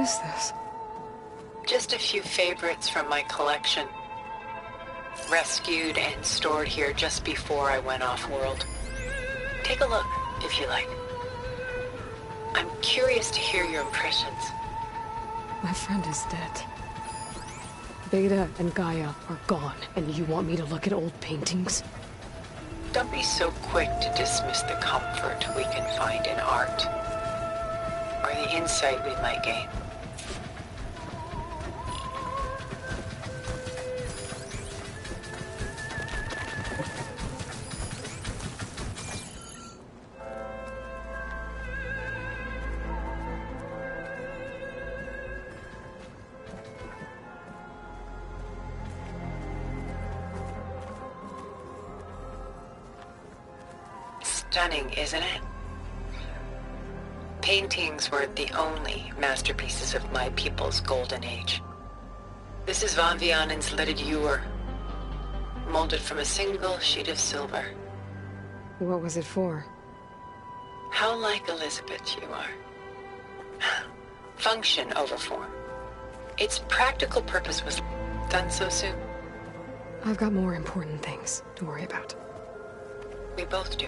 is this? Just a few favorites from my collection. Rescued and stored here just before I went off-world. Take a look, if you like. I'm curious to hear your impressions. My friend is dead. Beta and Gaia are gone, and you want me to look at old paintings? Don't be so quick to dismiss the comfort we can find in art, or the insight we might gain. Stunning, isn't it? Paintings were the only masterpieces of my people's golden age. This is Von Vianen's Lidded Ewer, molded from a single sheet of silver. What was it for? How like Elizabeth you are. Function over form. Its practical purpose was done so soon. I've got more important things to worry about. We both do.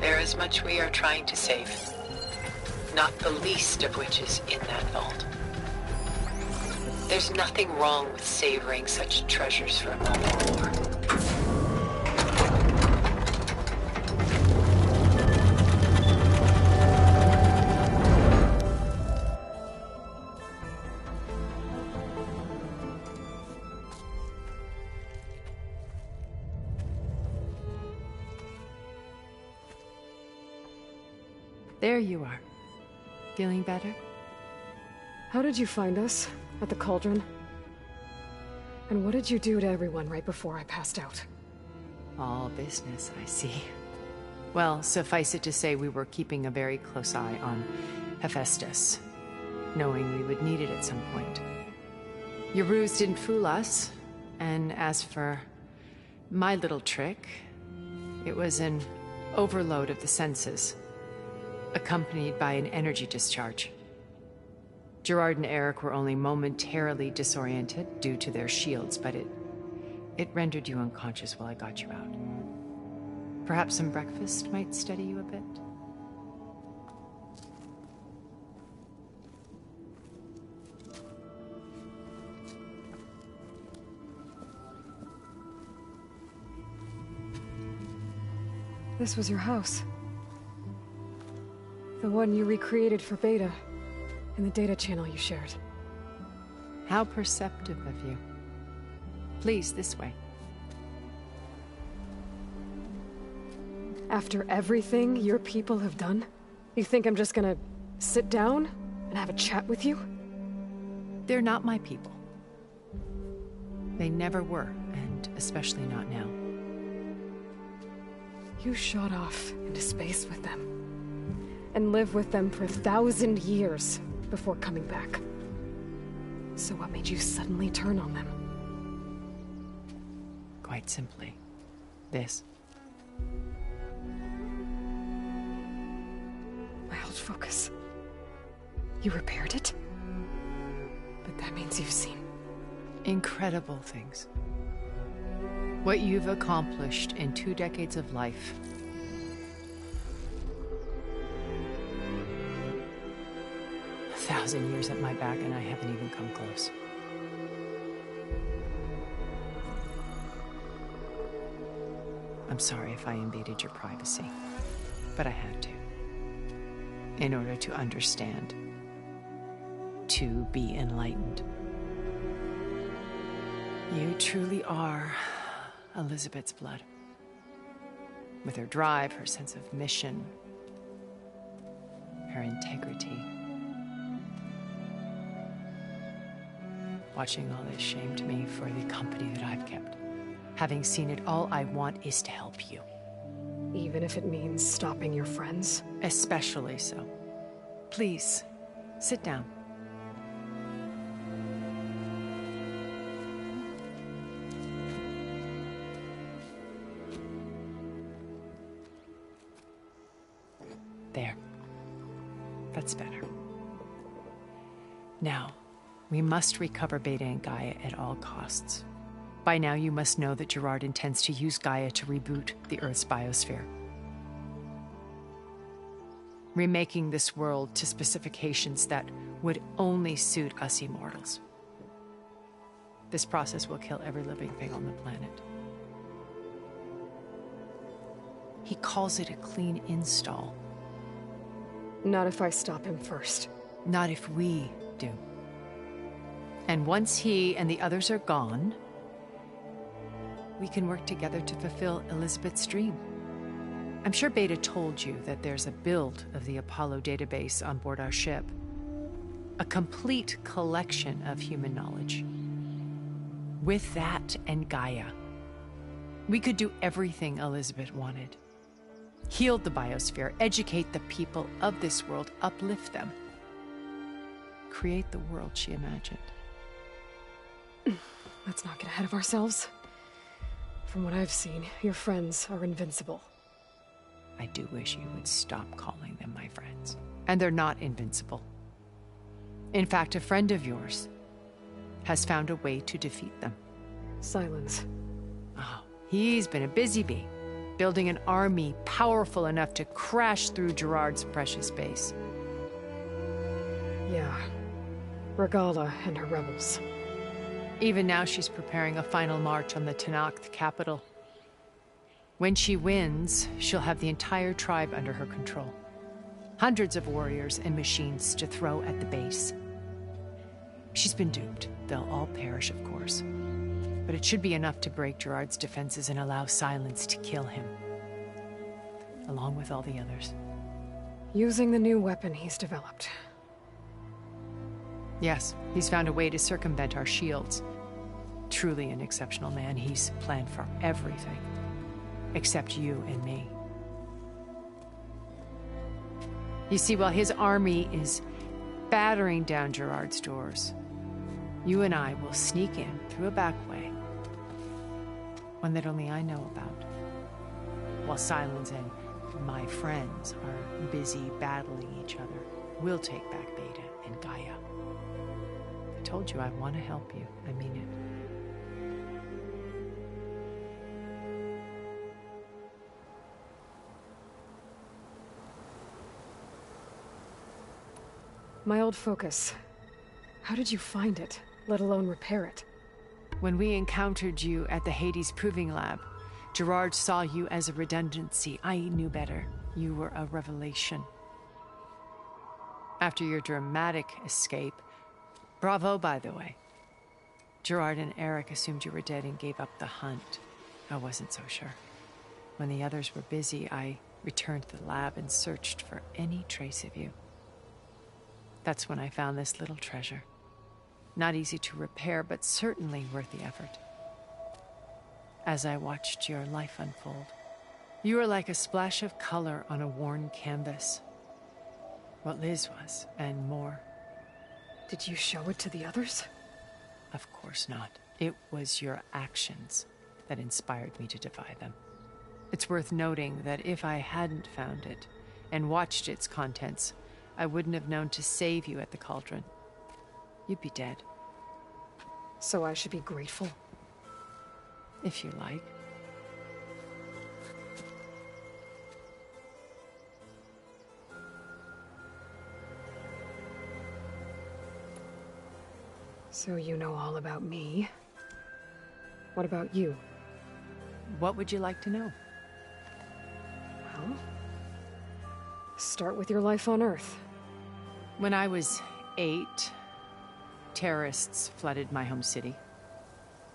There is much we are trying to save, not the least of which is in that vault. There's nothing wrong with savoring such treasures for a moment more. There you are. Feeling better? How did you find us? At the Cauldron? And what did you do to everyone right before I passed out? All business, I see. Well, suffice it to say we were keeping a very close eye on Hephaestus, knowing we would need it at some point. Your ruse didn't fool us, and as for my little trick, it was an overload of the senses, accompanied by an energy discharge. Gerard and Eric were only momentarily disoriented due to their shields, but it rendered you unconscious while I got you out. Perhaps some breakfast might steady you a bit? This was your house. The one you recreated for Beta, in the data channel you shared. How perceptive of you. Please, this way. After everything your people have done, you think I'm just gonna sit down and have a chat with you? They're not my people. They never were, and especially not now. You shot off into space with them, and lived with them for 1,000 years before coming back. So what made you suddenly turn on them? Quite simply, this. My old focus. You repaired it? But that means you've seen... incredible things. What you've accomplished in 2 decades of life. A 1,000 years at my back and I haven't even come close. I'm sorry if I invaded your privacy, but I had to. In order to understand. To be enlightened. You truly are Elizabeth's blood. With her drive, her sense of mission, her integrity. Watching all this shamed me for the company that I've kept. Having seen it, all I want is to help you. Even if it means stopping your friends? Especially so. Please, sit down. There. That's better. Now, we must recover Beta and Gaia at all costs. By now, you must know that Gerard intends to use Gaia to reboot the Earth's biosphere, remaking this world to specifications that would only suit us immortals. This process will kill every living thing on the planet. He calls it a clean install. Not if I stop him first. Not if we do. And once he and the others are gone, we can work together to fulfill Elizabeth's dream. I'm sure Beta told you that there's a build of the Apollo database on board our ship. A complete collection of human knowledge. With that and Gaia, we could do everything Elizabeth wanted. Heal the biosphere, educate the people of this world, uplift them. Create the world she imagined. Let's not get ahead of ourselves. From what I've seen, your friends are invincible. I do wish you would stop calling them my friends. And they're not invincible. In fact, a friend of yours has found a way to defeat them. Silence. Oh, he's been a busy bee, building an army powerful enough to crash through Gerard's precious base. Yeah. Regala and her rebels. Even now she's preparing a final march on the Tenakth capital. When she wins, she'll have the entire tribe under her control. Hundreds of warriors and machines to throw at the base. She's been duped. They'll all perish, of course. But it should be enough to break Gerard's defenses and allow Silence to kill him. Along with all the others. Using the new weapon he's developed. Yes, he's found a way to circumvent our shields. Truly an exceptional man. He's planned for everything. Except you and me. You see, while his army is battering down Gerard's doors, you and I will sneak in through a back way. One that only I know about. While Silence and my friends are busy battling each other, we'll take back Beta and Gaia. I told you I want to help you. I mean it. My old focus. How did you find it, let alone repair it? When we encountered you at the Hades Proving Lab, Gerard saw you as a redundancy. I knew better. You were a revelation. After your dramatic escape, bravo, by the way. Gerard and Eric assumed you were dead and gave up the hunt. I wasn't so sure. When the others were busy, I returned to the lab and searched for any trace of you. That's when I found this little treasure. Not easy to repair, but certainly worth the effort. As I watched your life unfold, you were like a splash of color on a worn canvas. What Liz was, and more. Did you show it to the others? Of course not. It was your actions that inspired me to defy them. It's worth noting that if I hadn't found it and watched its contents, I wouldn't have known to save you at the cauldron. You'd be dead. So I should be grateful? If you like. So you know all about me. What about you? What would you like to know? Well, start with your life on Earth. When I was 8, terrorists flooded my home city.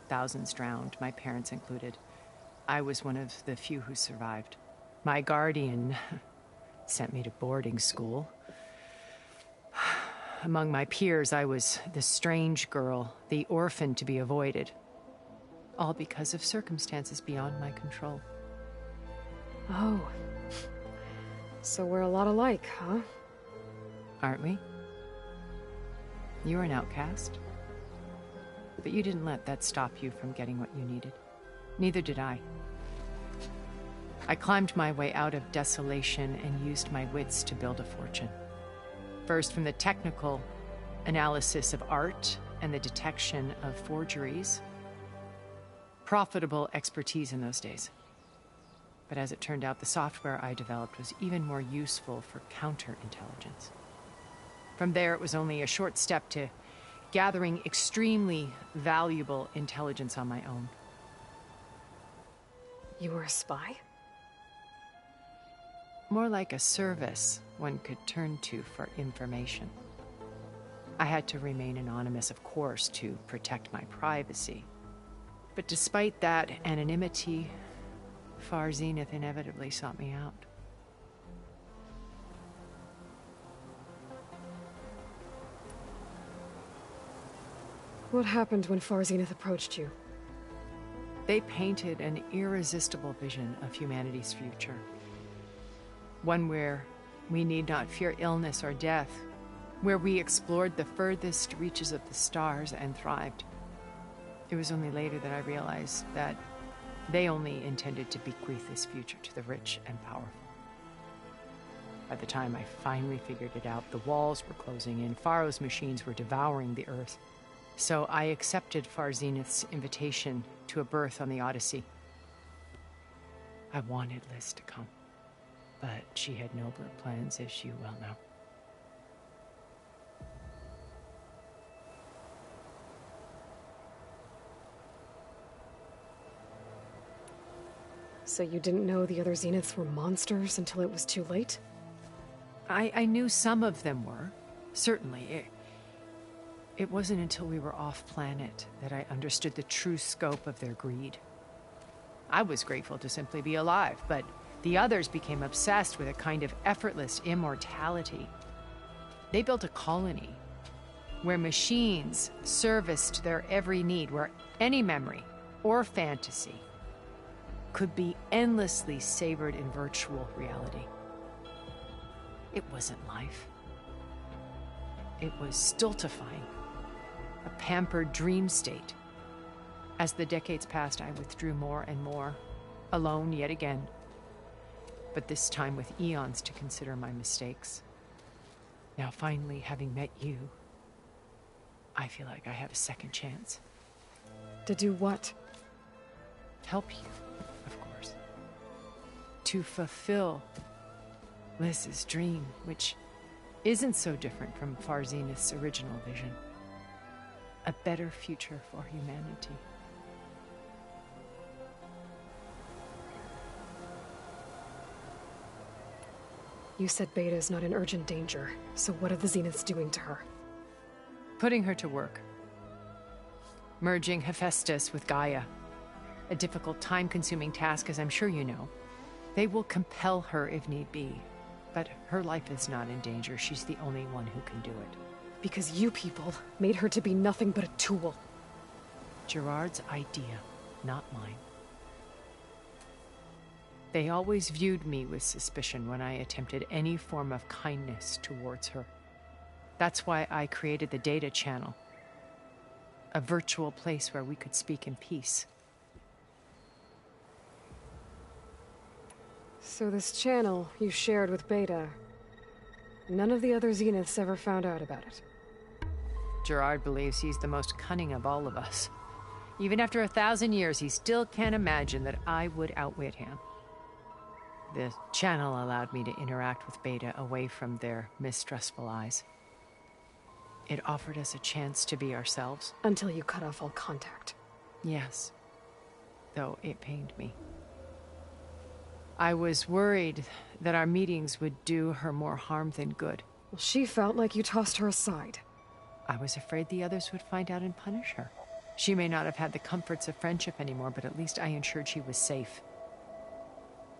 Thousands drowned, my parents included. I was one of the few who survived. My guardian sent me to boarding school. Among my peers, I was the strange girl, the orphan to be avoided. All because of circumstances beyond my control. Oh. So we're a lot alike, huh? Aren't we? You're an outcast. But you didn't let that stop you from getting what you needed. Neither did I. I climbed my way out of desolation and used my wits to build a fortune. First from the technical, analysis of art and the detection of forgeries. Profitable expertise in those days. But as it turned out, the software I developed was even more useful for counterintelligence. From there, it was only a short step to gathering extremely valuable intelligence on my own. You were a spy? More like a service one could turn to for information. I had to remain anonymous, of course, to protect my privacy. But despite that anonymity, Far Zenith inevitably sought me out. What happened when Far Zenith approached you? They painted an irresistible vision of humanity's future. One where we need not fear illness or death, where we explored the furthest reaches of the stars and thrived. It was only later that I realized that they only intended to bequeath this future to the rich and powerful. By the time I finally figured it out, the walls were closing in, Pharaoh's machines were devouring the Earth. So I accepted Far Zenith's invitation to a berth on the Odyssey. I wanted Liz to come, but she had nobler plans, as you well know. So you didn't know the other Zeniths were monsters until it was too late? I knew some of them were, certainly. It wasn't until we were off-planet that I understood the true scope of their greed. I was grateful to simply be alive, but the others became obsessed with a kind of effortless immortality. They built a colony where machines serviced their every need, where any memory or fantasy could be endlessly savored in virtual reality. It wasn't life. It was stultifying, a pampered dream state. As the decades passed, I withdrew more and more, alone yet again, but this time with eons to consider my mistakes. Now, finally, having met you, I feel like I have a second chance. To do what? Help you, of course. To fulfill Liz's dream, which isn't so different from Far Zenith's original vision. A better future for humanity. You said Beta is not in urgent danger, so what are the Zeniths doing to her? Putting her to work. Merging Hephaestus with Gaia. A difficult, time-consuming task, as I'm sure you know. They will compel her if need be. But her life is not in danger. She's the only one who can do it. Because you people made her to be nothing but a tool. Gerard's idea, not mine. They always viewed me with suspicion when I attempted any form of kindness towards her. That's why I created the data channel. A virtual place where we could speak in peace. So this channel you shared with Beta, none of the other Zeniths ever found out about it? Gerard believes he's the most cunning of all of us. Even after 1,000 years, he still can't imagine that I would outwit him. The channel allowed me to interact with Beta away from their mistrustful eyes. It offered us a chance to be ourselves. Until you cut off all contact. Yes. Though it pained me. I was worried that our meetings would do her more harm than good. Well, she felt like you tossed her aside. I was afraid the others would find out and punish her. She may not have had the comforts of friendship anymore, but at least I ensured she was safe.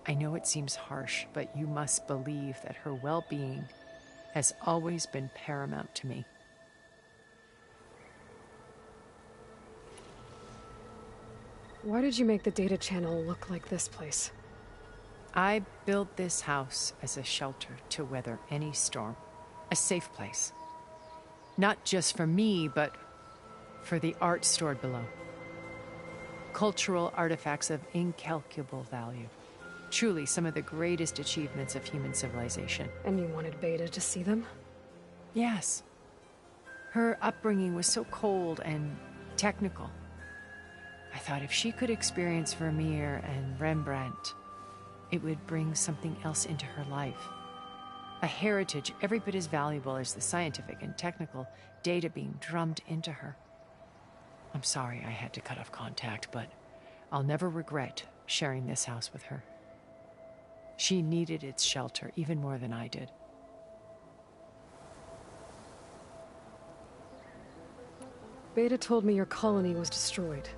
I know it seems harsh, but you must believe that her well-being has always been paramount to me. Why did you make the data channel look like this place? I built this house as a shelter to weather any storm. A safe place. Not just for me, but for the art stored below. Cultural artifacts of incalculable value. Truly some of the greatest achievements of human civilization. And you wanted Beta to see them? Yes. Her upbringing was so cold and technical. I thought if she could experience Vermeer and Rembrandt, it would bring something else into her life. A heritage every bit as valuable as the scientific and technical data being drummed into her. I'm sorry I had to cut off contact, but I'll never regret sharing this house with her. She needed its shelter even more than I did. Beta told me your colony was destroyed.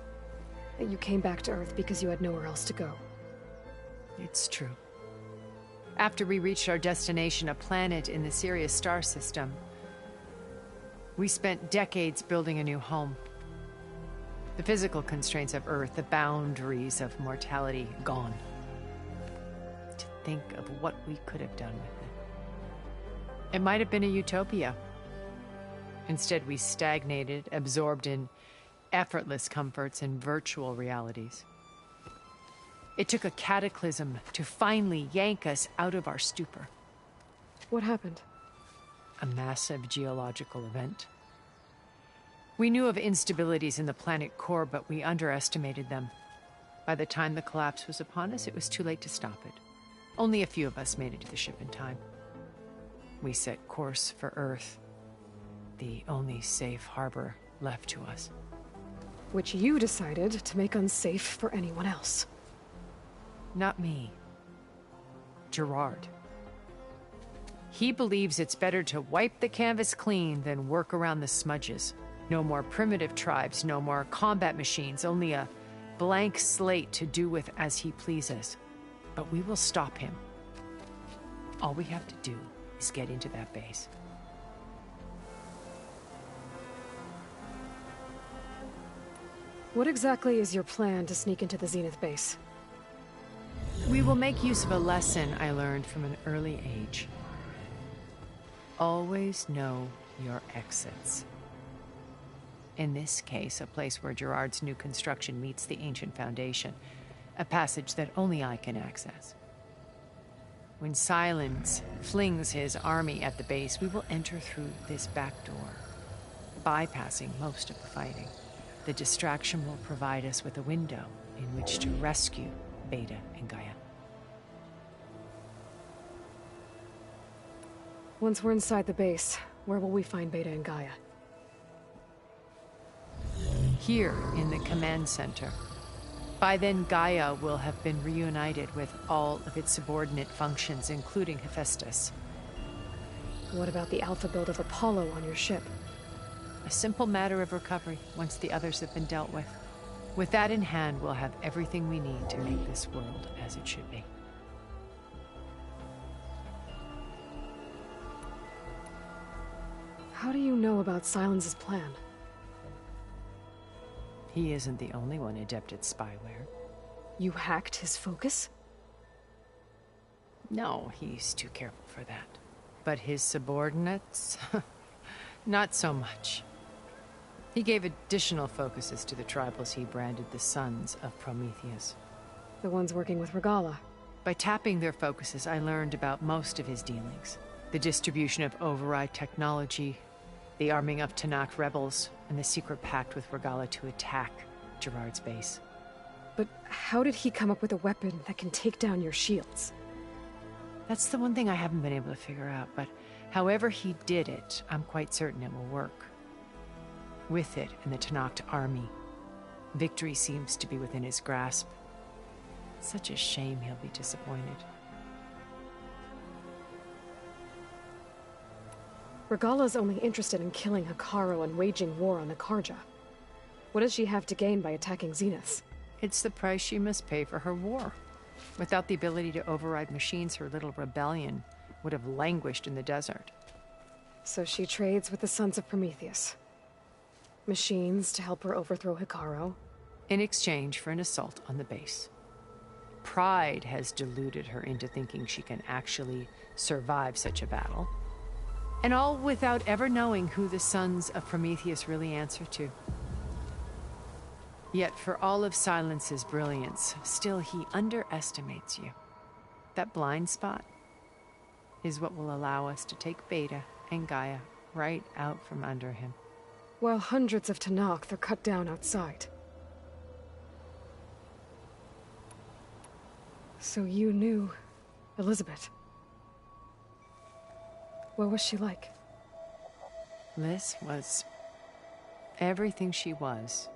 That you came back to Earth because you had nowhere else to go. It's true. After we reached our destination, a planet in the Sirius star system, we spent decades building a new home. The physical constraints of Earth, the boundaries of mortality, gone. To think of what we could have done with it. It might have been a utopia. Instead, we stagnated, absorbed in effortless comforts and virtual realities. It took a cataclysm to finally yank us out of our stupor. What happened? A massive geological event. We knew of instabilities in the planet core, but we underestimated them. By the time the collapse was upon us, it was too late to stop it. Only a few of us made it to the ship in time. We set course for Earth, the only safe harbor left to us. Which you decided to make unsafe for anyone else. Not me. Gerard. He believes it's better to wipe the canvas clean than work around the smudges. No more primitive tribes, no more combat machines, only a blank slate to do with as he pleases. But we will stop him. All we have to do is get into that base. What exactly is your plan to sneak into the Zenith base? We will make use of a lesson I learned from an early age. Always know your exits. In this case, a place where Gerard's new construction meets the ancient foundation, a passage that only I can access. When Silence flings his army at the base, we will enter through this back door, bypassing most of the fighting. The distraction will provide us with a window in which to rescue Beta and Gaia. Once we're inside the base, where will we find Beta and Gaia? Here in the command center. By then, Gaia will have been reunited with all of its subordinate functions, including Hephaestus. What about the alpha build of Apollo on your ship? A simple matter of recovery once the others have been dealt with. With that in hand, we'll have everything we need to make this world as it should be. How do you know about Silence's plan? He isn't the only one adept at spyware. You hacked his focus? No, he's too careful for that. But his subordinates? Not so much. He gave additional focuses to the tribals he branded the Sons of Prometheus. The ones working with Regalla. By tapping their focuses, I learned about most of his dealings. The distribution of override technology, the arming of Tanakh rebels, and the secret pact with Regalla to attack Gerard's base. But how did he come up with a weapon that can take down your shields? That's the one thing I haven't been able to figure out, but however he did it, I'm quite certain it will work. With it and the Tanakh army, victory seems to be within his grasp. Such a shame he'll be disappointed. Regalla's only interested in killing Hekarro and waging war on the Karja. What does she have to gain by attacking Zeniths? It's the price she must pay for her war. Without the ability to override machines, her little rebellion would have languished in the desert. So she trades with the Sons of Prometheus. Machines to help her overthrow Hekarro. In exchange for an assault on the base. Pride has deluded her into thinking she can actually survive such a battle. And all without ever knowing who the Sons of Prometheus really answer to. Yet for all of Silence's brilliance, still he underestimates you. That blind spot is what will allow us to take Beta and Gaia right out from under him. while hundreds of Tenakth are cut down outside. So you knew Elizabeth. What was she like? Liz was everything she was.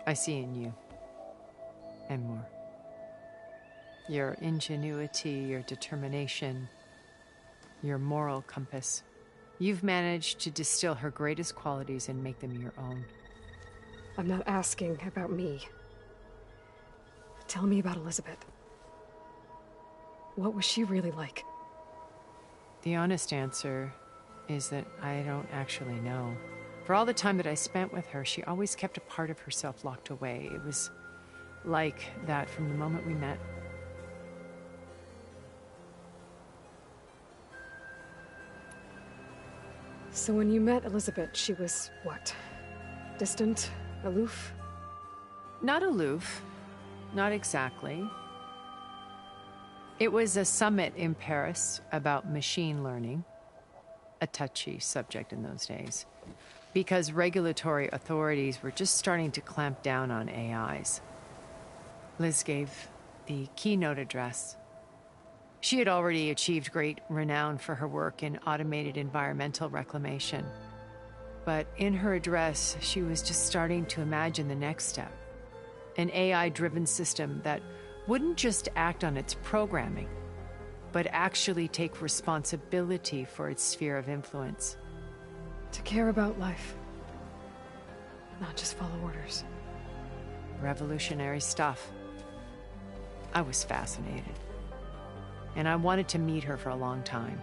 I see in you. And more. Your ingenuity, your determination, your moral compass. You've managed to distill her greatest qualities and make them your own. I'm not asking about me. Tell me about Elizabeth. What was she really like? The honest answer is that I don't actually know. For all the time that I spent with her, she always kept a part of herself locked away. It was like that from the moment we met. So when you met Elizabeth, she was what? Distant? Aloof? Not aloof. Not exactly. It was a summit in Paris about machine learning, a touchy subject in those days, because regulatory authorities were just starting to clamp down on AIs. Liz gave the keynote address. She had already achieved great renown for her work in automated environmental reclamation. But in her address, she was just starting to imagine the next step, an AI-driven system that wouldn't just act on its programming, but actually take responsibility for its sphere of influence. To care about life, not just follow orders. Revolutionary stuff. I was fascinated, and I wanted to meet her for a long time.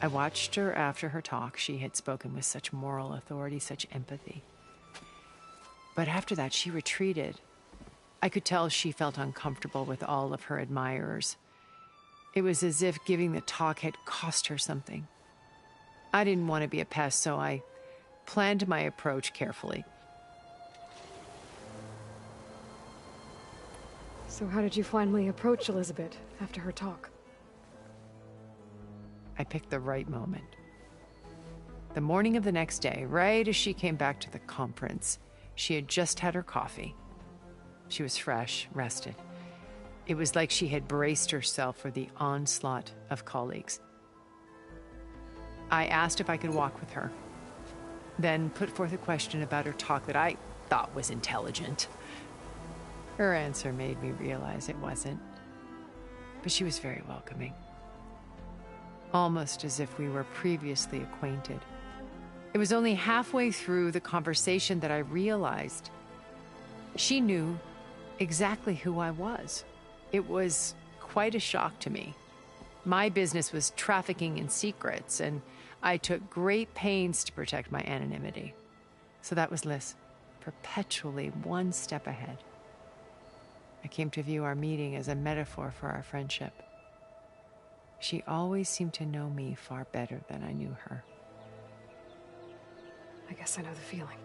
I watched her after her talk. She had spoken with such moral authority, such empathy. But after that, she retreated. I could tell she felt uncomfortable with all of her admirers. It was as if giving the talk had cost her something. I didn't want to be a pest, so I planned my approach carefully. So how did you finally approach Elizabeth after her talk? I picked the right moment. The morning of the next day, right as she came back to the conference, she had just had her coffee. She was fresh, rested. It was like she had braced herself for the onslaught of colleagues. I asked if I could walk with her, then put forth a question about her talk that I thought was intelligent. Her answer made me realize it wasn't, but she was very welcoming. Almost as if we were previously acquainted. It was only halfway through the conversation that I realized she knew exactly who I was. It was quite a shock to me. My business was trafficking in secrets, and I took great pains to protect my anonymity. So that was Liz, perpetually one step ahead. I came to view our meeting as a metaphor for our friendship. She always seemed to know me far better than I knew her. I guess I know the feeling.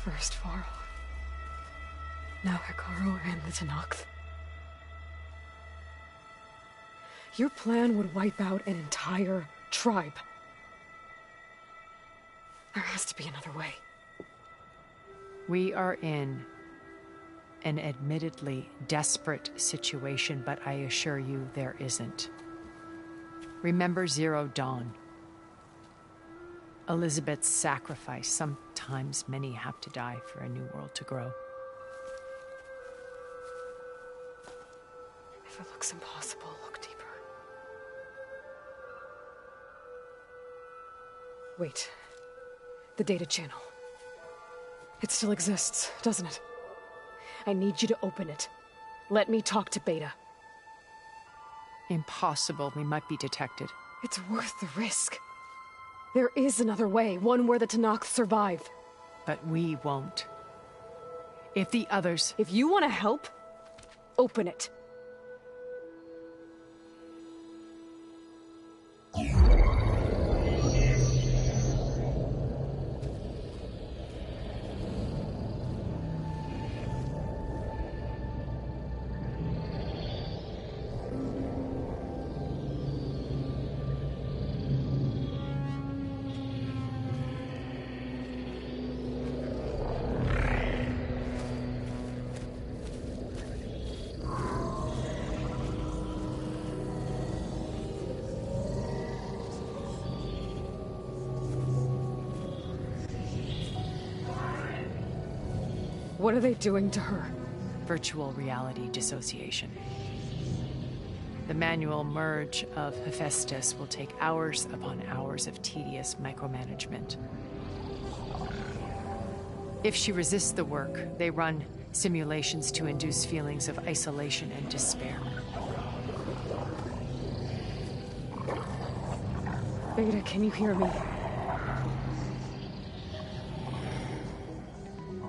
First Varl, now Hekarro and the Tenakth. Your plan would wipe out an entire tribe. There has to be another way. We are in an admittedly desperate situation, but I assure you there isn't. Remember Zero Dawn. Elizabeth's sacrifice. Sometimes many have to die for a new world to grow. If it looks impossible, look deeper. Wait. The data channel. It still exists, doesn't it? I need you to open it. Let me talk to Beta. Impossible. We might be detected. It's worth the risk. There is another way, one where the Tenakth survive. But we won't. If the others... If you want to help, open it. What are they doing to her? Virtual reality dissociation. The manual merge of Hephaestus will take hours upon hours of tedious micromanagement. If she resists the work, they run simulations to induce feelings of isolation and despair. Beta, can you hear me?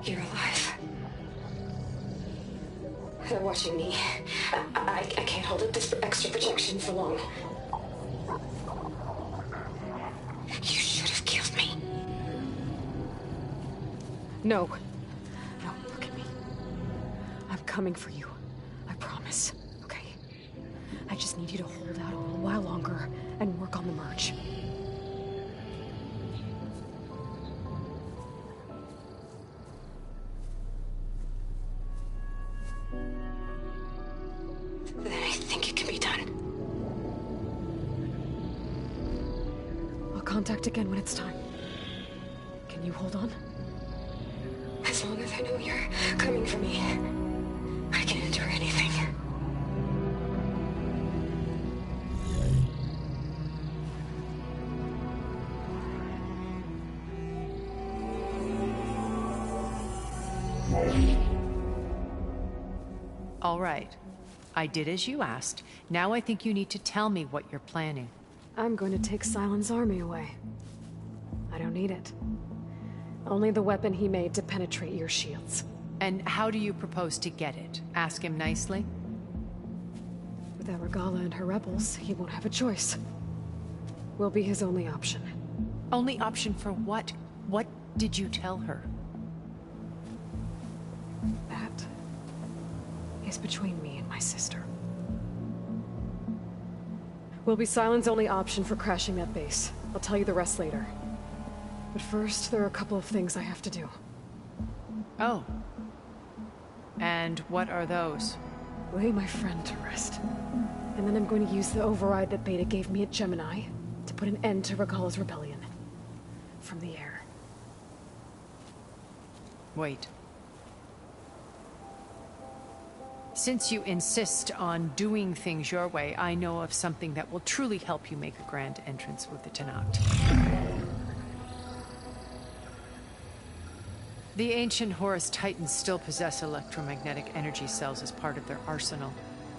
You're alive. They're watching me. I can't hold up this extra projection for long. You should have killed me. No. No, look at me. I'm coming for you. I promise. Okay? I just need you to hold out a little while longer and work on the merge. Then I think it can be done. I'll contact again when it's time. Can you hold on? As long as I know you're coming for me, I can endure anything. All right. I did as you asked. Now I think you need to tell me what you're planning. I'm going to take Sylens' army away. I don't need it. Only the weapon he made to penetrate your shields. And how do you propose to get it? Ask him nicely? Without Regalla and her rebels, he won't have a choice. We'll be his only option. Only option for what? What did you tell her? That is between me and my sister. Will be Sylens' only option for crashing that base. I'll tell you the rest later. But first, there are a couple of things I have to do. Oh. And what are those? Lay my friend to rest. And then I'm going to use the override that Beta gave me at Gemini to put an end to Regalla's rebellion. From the air. Wait. Since you insist on doing things your way, I know of something that will truly help you make a grand entrance with the Tenakth. The ancient Horus Titans still possess electromagnetic energy cells as part of their arsenal.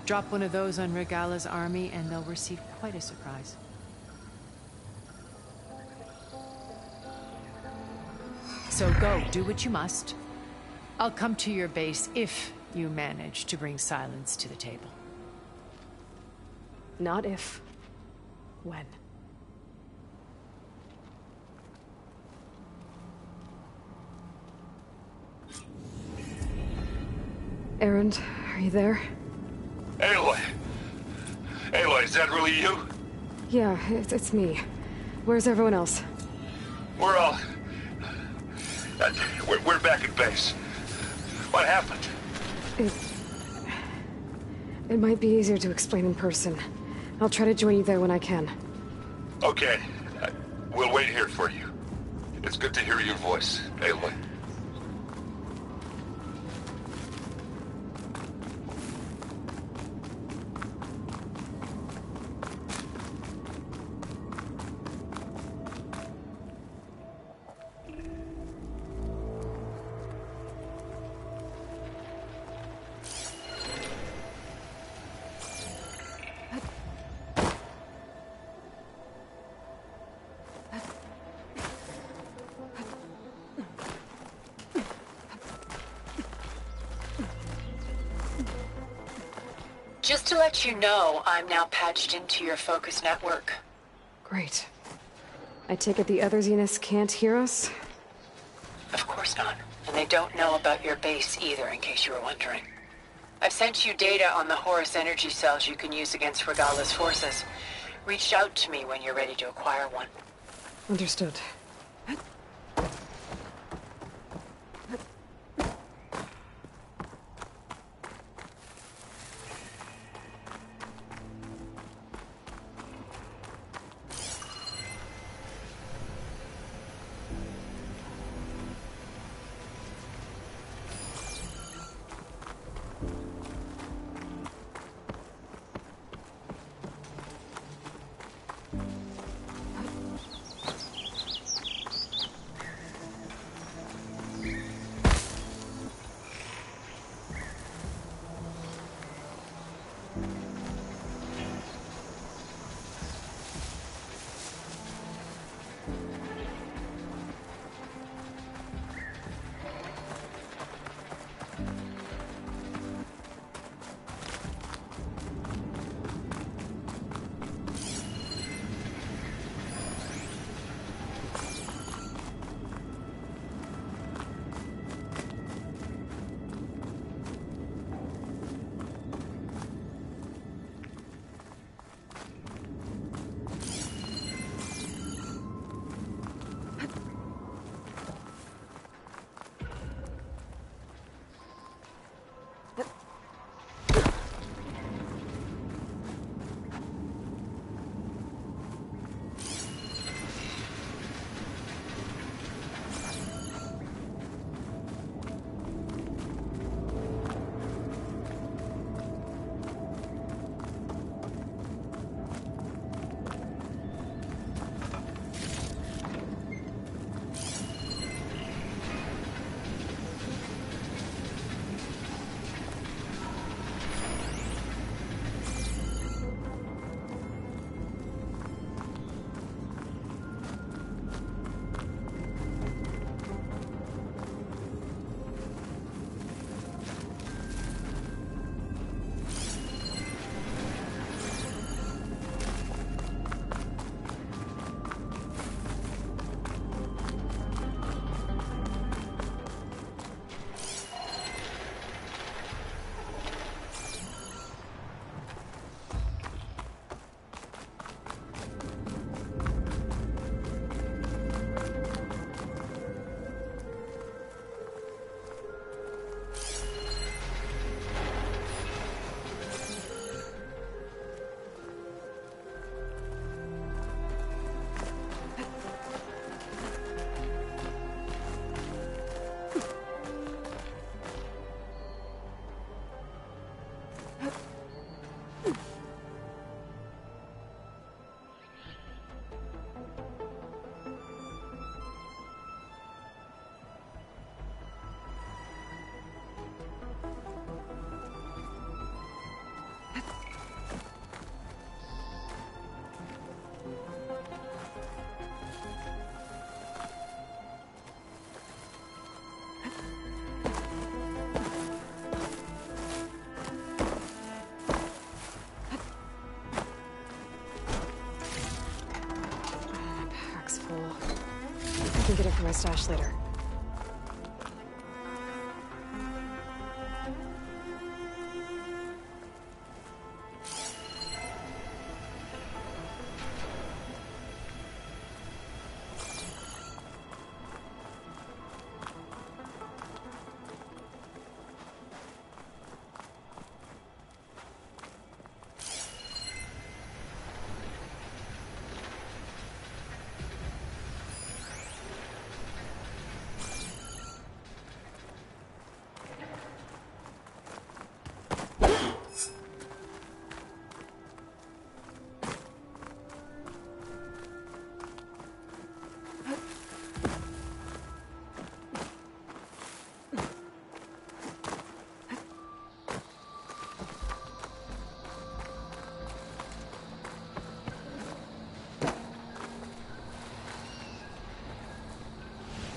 Drop one of those on Regalla's army and they'll receive quite a surprise. So go, do what you must. I'll come to your base if you manage to bring Sylens to the table. Not if. When. Erend, are you there? Aloy! Aloy, is that really you? Yeah, it's me. Where's everyone else? We're all... We're back at base. What happened? It might be easier to explain in person. I'll try to join you there when I can. Okay. We'll wait here for you. It's good to hear your voice, Aloy. Just to let you know, I'm now patched into your focus network. Great. I take it the other Zeniths can't hear us? Of course not. And they don't know about your base either, in case you were wondering. I've sent you data on the Horus energy cells you can use against Regalla's forces. Reach out to me when you're ready to acquire one. Understood. can get it from my stash later.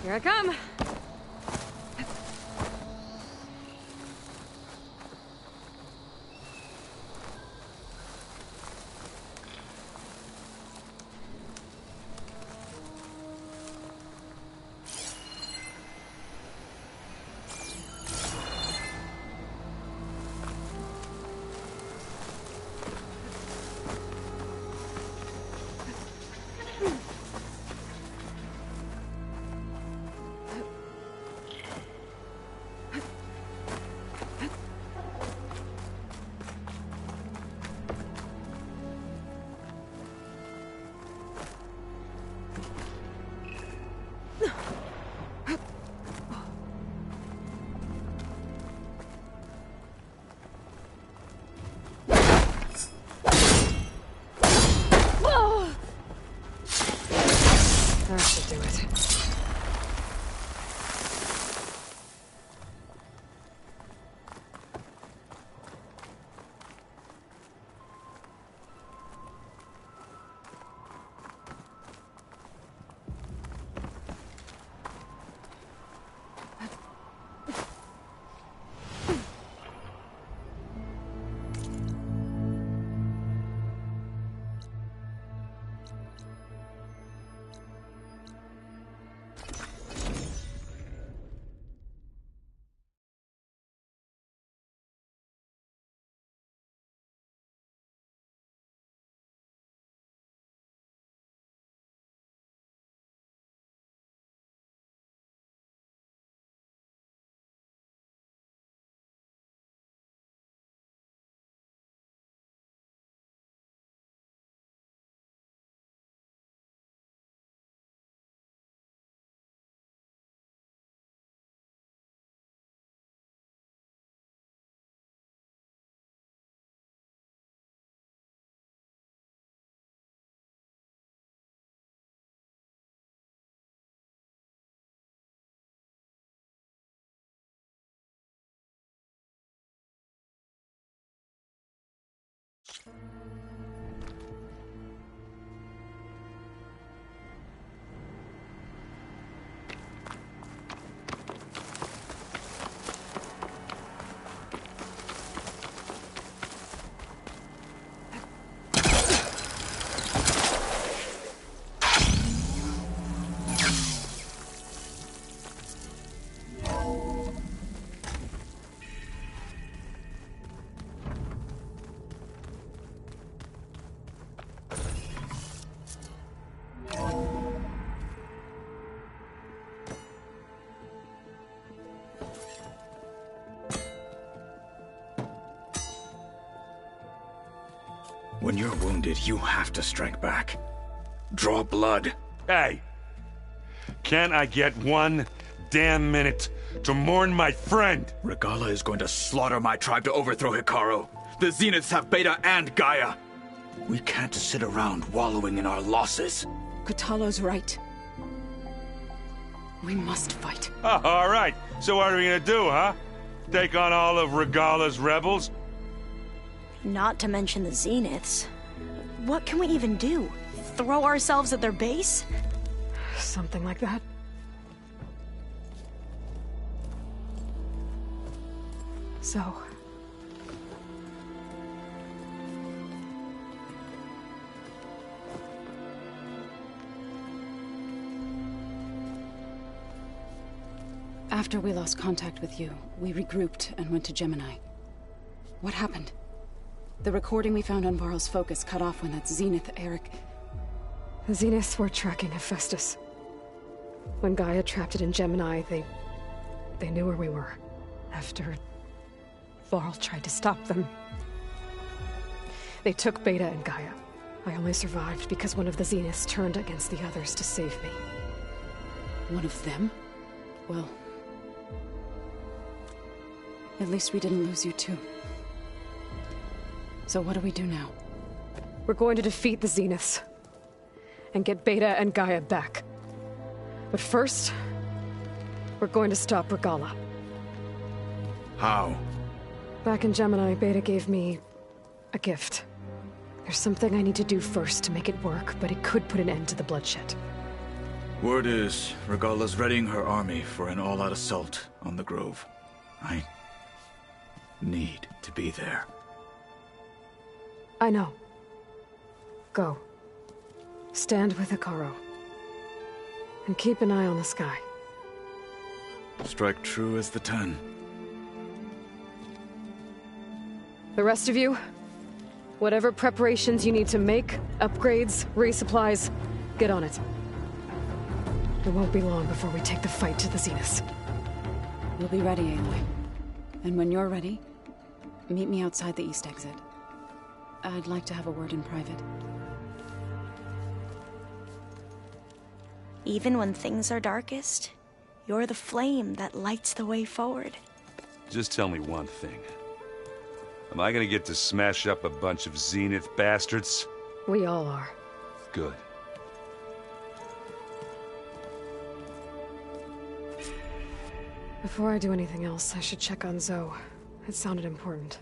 Here I come! That should do it. When you're wounded, you have to strike back. Draw blood. Hey! Can't I get one damn minute to mourn my friend? Regalla is going to slaughter my tribe to overthrow Hekarro. The Zeniths have Beta and Gaia. We can't sit around wallowing in our losses. Kotallo's right. We must fight. Oh, all right. So what are we gonna do, huh? Take on all of Regalla's rebels? Not to mention the Zeniths. What can we even do? Throw ourselves at their base? Something like that. So... After we lost contact with you, we regrouped and went to Gemini. What happened? The recording we found on Varl's focus cut off when that Zenith Eric... The Zeniths were tracking Hephaestus. When Gaia trapped it in Gemini, they knew where we were. After Varl tried to stop them. They took Beta and Gaia. I only survived because one of the Zeniths turned against the others to save me. One of them? Well... at least we didn't lose you too. So what do we do now? We're going to defeat the Zeniths. And get Beta and Gaia back. But first, we're going to stop Regalla. How? Back in Gemini, Beta gave me a gift. There's something I need to do first to make it work, but it could put an end to the bloodshed. Word is, Regalla's readying her army for an all-out assault on the Grove. I need to be there. I know. Go. Stand with Hekarro. And keep an eye on the sky. Strike true as the 10. The rest of you, whatever preparations you need to make, upgrades, resupplies, get on it. It won't be long before we take the fight to the Zeniths. We'll be ready, Aloy. And when you're ready, meet me outside the east exit. I'd like to have a word in private. Even when things are darkest, you're the flame that lights the way forward. Just tell me one thing. Am I gonna get to smash up a bunch of Zenith bastards? We all are. Good. Before I do anything else, I should check on Zoe. It sounded important.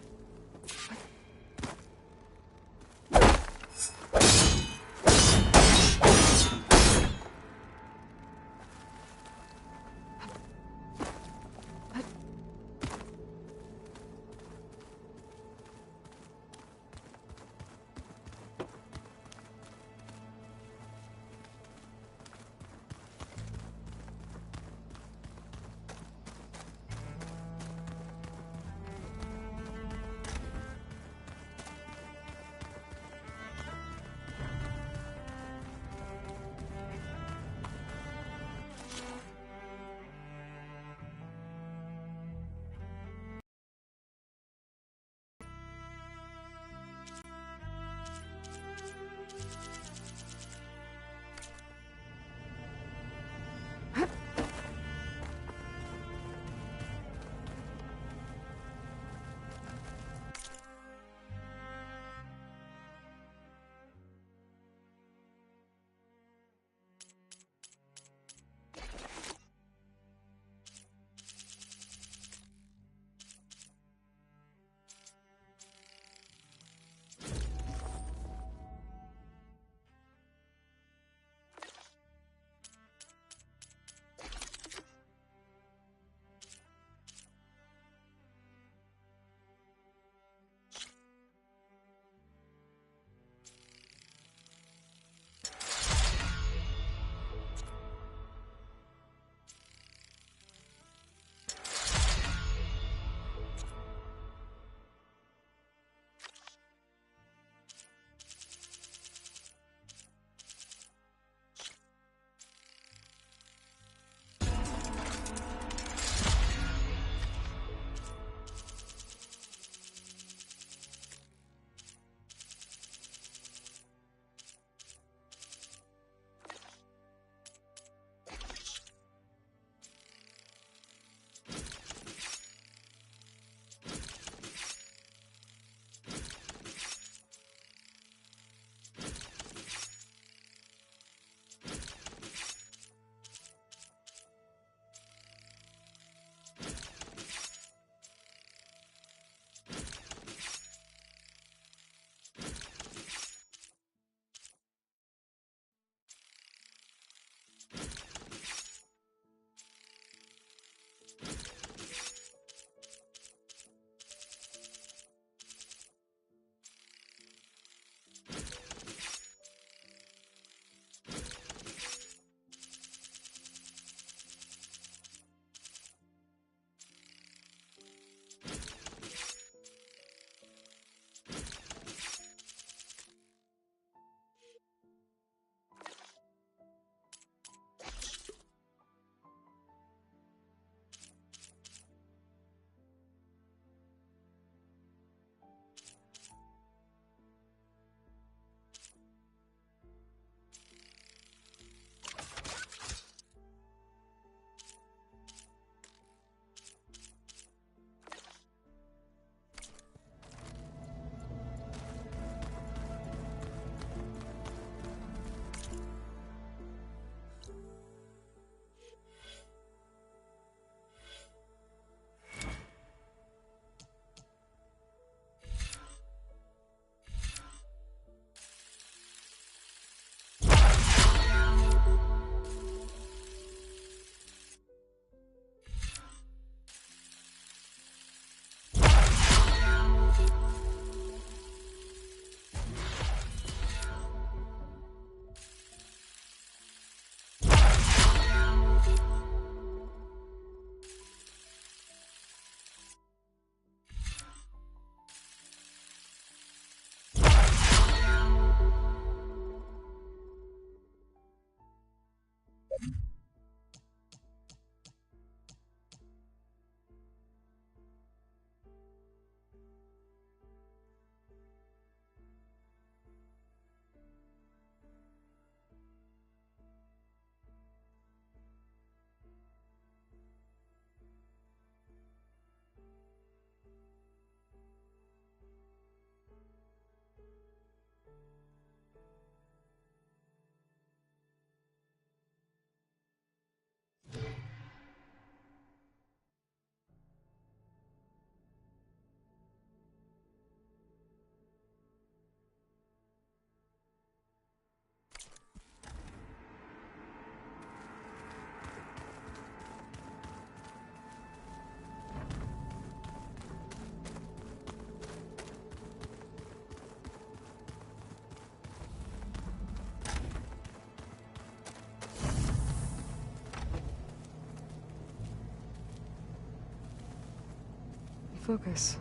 focus.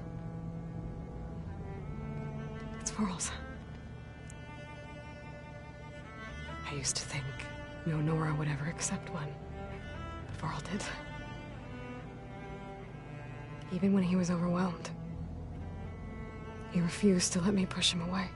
It's Varl's. I used to think no Nora would ever accept one, but Varl did. Even when he was overwhelmed, he refused to let me push him away.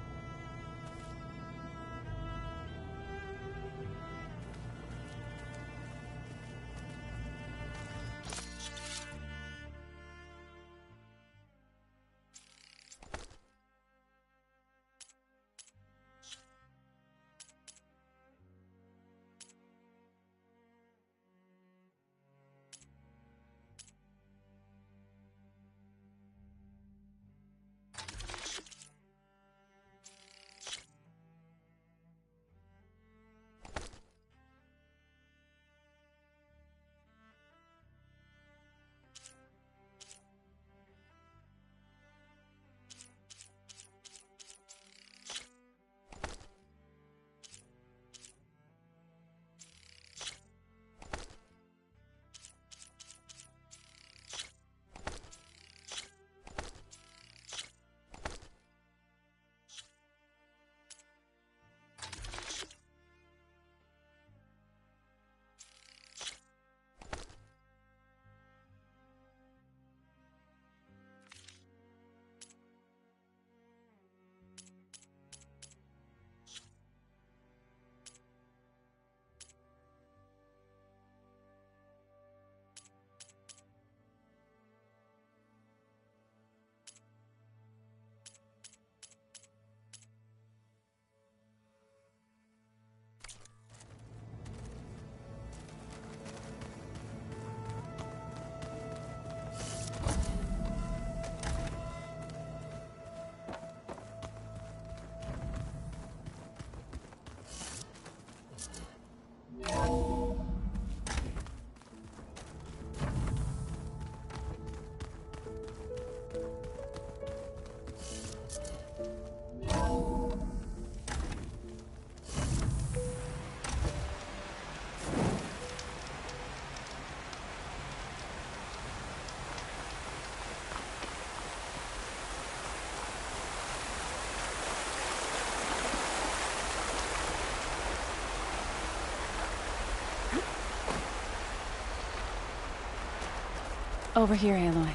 Over here, Aloy.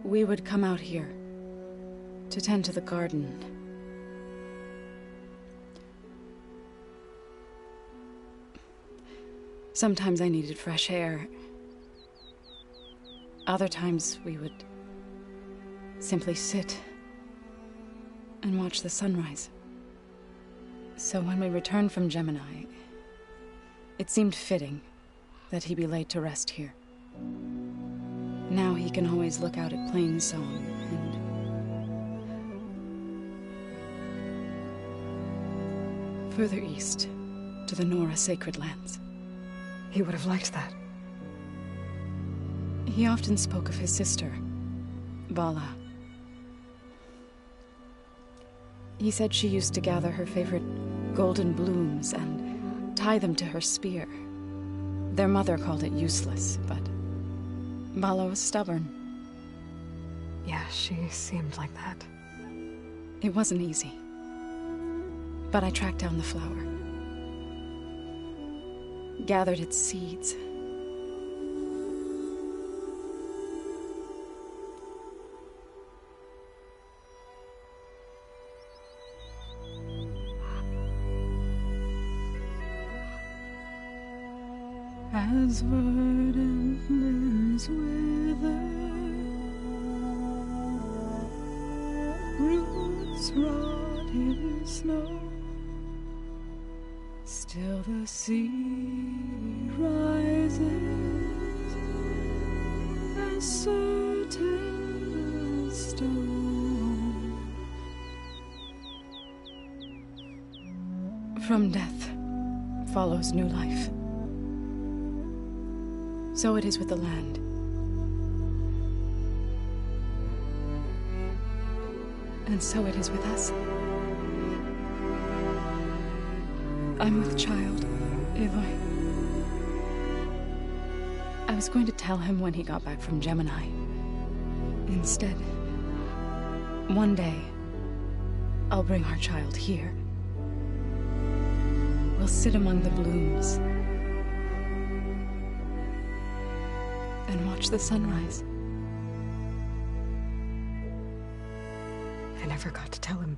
We would come out here to tend to the garden. Sometimes I needed fresh air. Other times we would simply sit and watch the sunrise. So when we returned from Gemini, it seemed fitting that he be laid to rest here. Now he can always look out at Plainsong and further east to the Nora Sacred Lands. He would have liked that. He often spoke of his sister, Vala. He said she used to gather her favorite golden blooms and tie them to her spear. Their mother called it useless, but Vala was stubborn. Yeah, she seemed like that. It wasn't easy. But I tracked down the flower. Gathered its seeds. As verdant limbs wither, roots rot in snow, still the sea rises as certain as stone. From death follows new life. So it is with the land. And so it is with us. I'm with child, Aloy. I was going to tell him when he got back from Gemini. Instead, one day, I'll bring our child here. We'll sit among the blooms and watch the sunrise. I never got to tell him.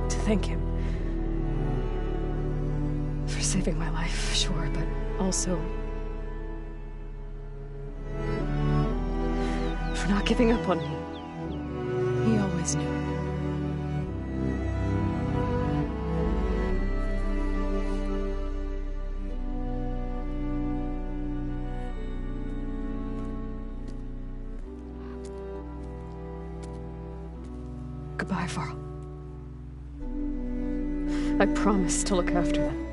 To thank him. For saving my life, sure, but also for not giving up on me. He always knew. Goodbye, Varl. I promise to look after them.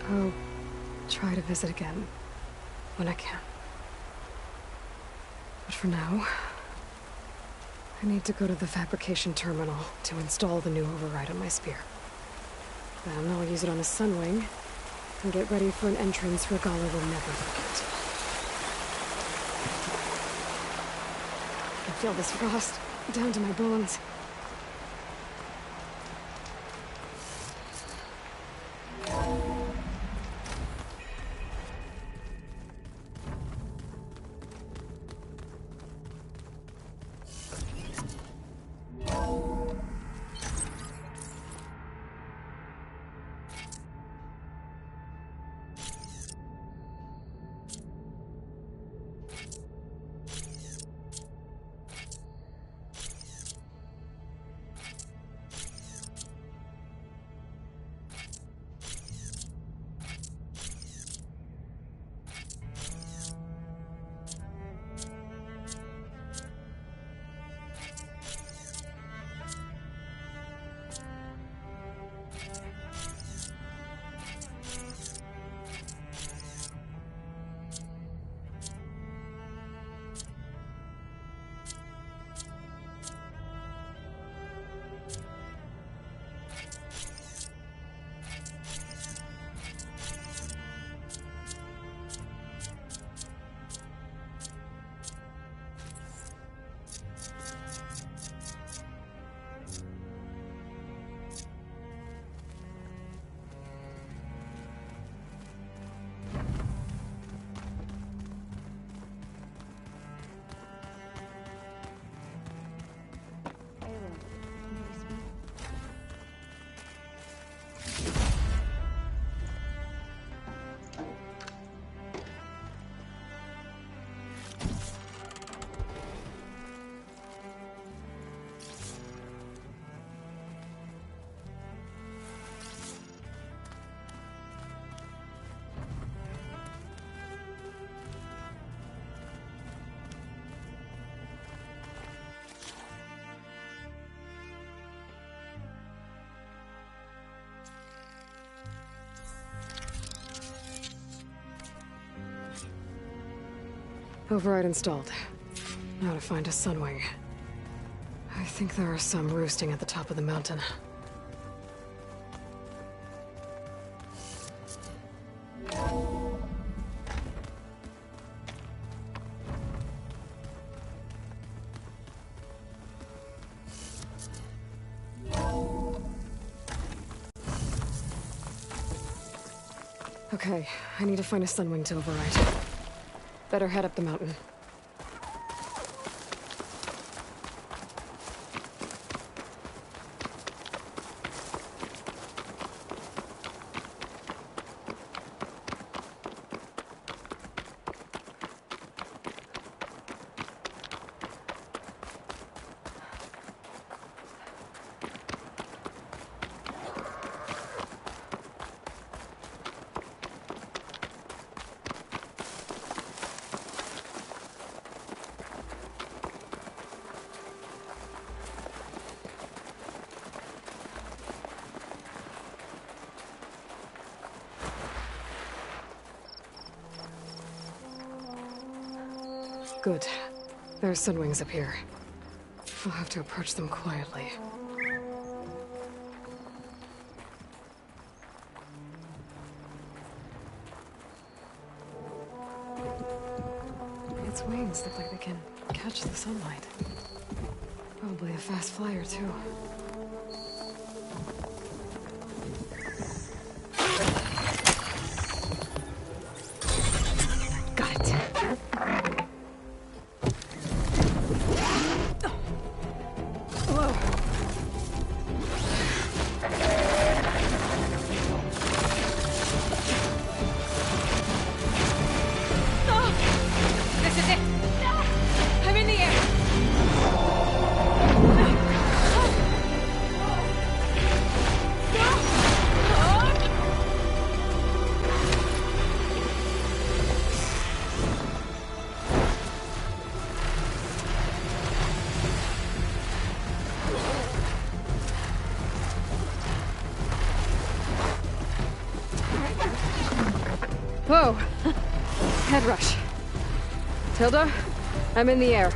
I'll try to visit again when I can. But for now, I need to go to the fabrication terminal to install the new override on my spear. Then I'll use it on a Sunwing and get ready for an entrance Regalla will never forget. I can feel this frost down to my bones. Override installed. Now to find a Sunwing. I think there are some roosting at the top of the mountain. Okay, I need to find a Sunwing to override. Better head up the mountain. Good. There's Sunwings up here. We'll have to approach them quietly. Its wings look like they can catch the sunlight. Probably a fast flyer, too. Got it. Whoa. This is it! I'm in the air! Whoa! Head rush. Tilda, I'm in the air.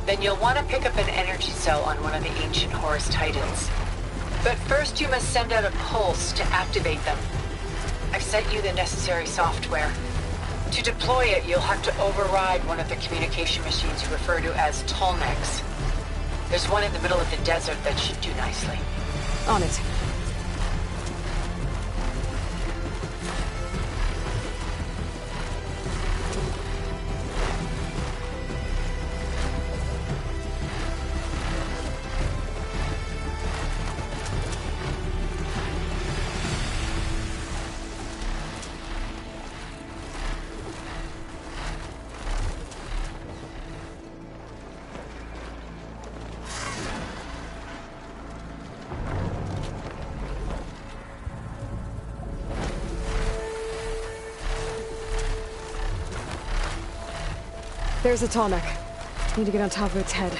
Then you'll want to pick up an energy cell on one of the ancient Horus Titans. But first you must send out a pulse to activate them. I've sent you the necessary software. To deploy it, you'll have to override one of the communication machines you refer to as Tallnecks. There's one in the middle of the desert that should do nicely. On it. There's a Tallneck. Need to get on top of its head.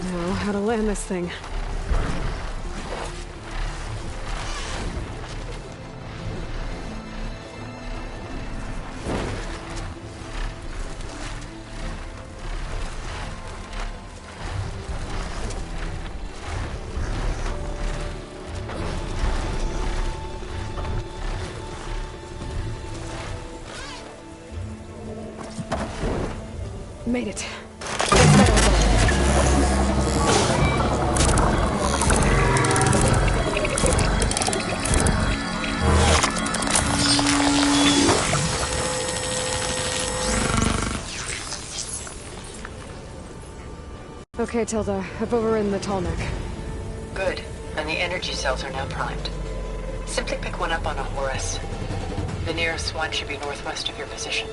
Now, how to land this thing. Made it. Okay, Tilda. I've overridden the Tallneck. Good. And the energy cells are now primed. Simply pick one up on a Horus. The nearest one should be northwest of your position.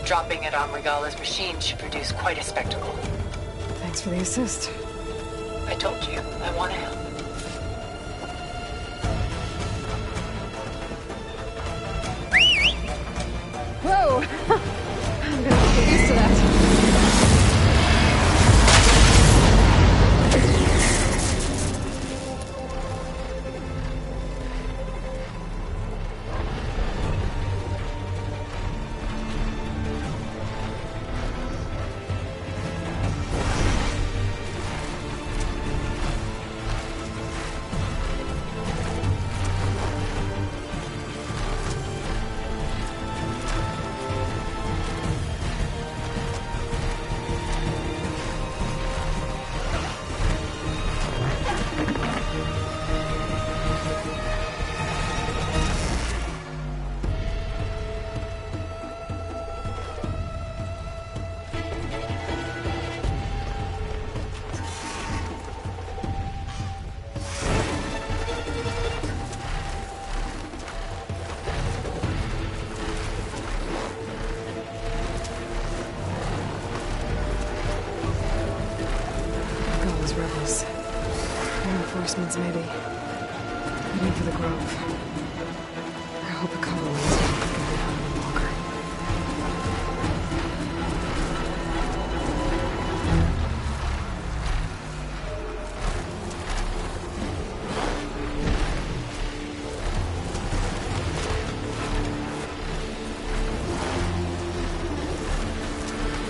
Dropping it on Regala's machine should produce quite a spectacle. Thanks for the assist. I told you, I want to help. Whoa! I'm gonna have to get used to that. Rebels. Reinforcements, maybe. Heading for the Grove. I hope Akala is not going to have any longer.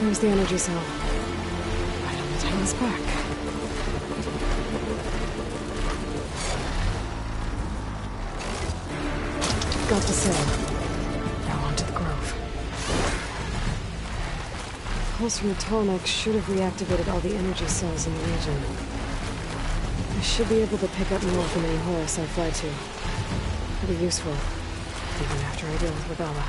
There's the energy cell. Right on the tail's back. Got the cell. Now onto the grove. Pulse from the Tolmec should have reactivated all the energy cells in the region. I should be able to pick up more from any Horus I fly to. It'll be useful, even after I deal with Regalla.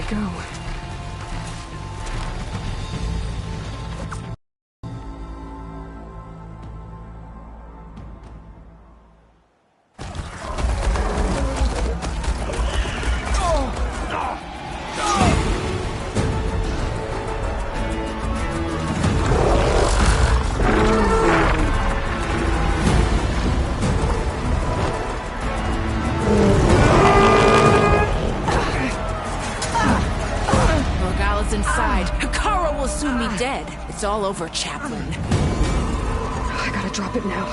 Go. It's all over, Chaplain. I gotta drop it now.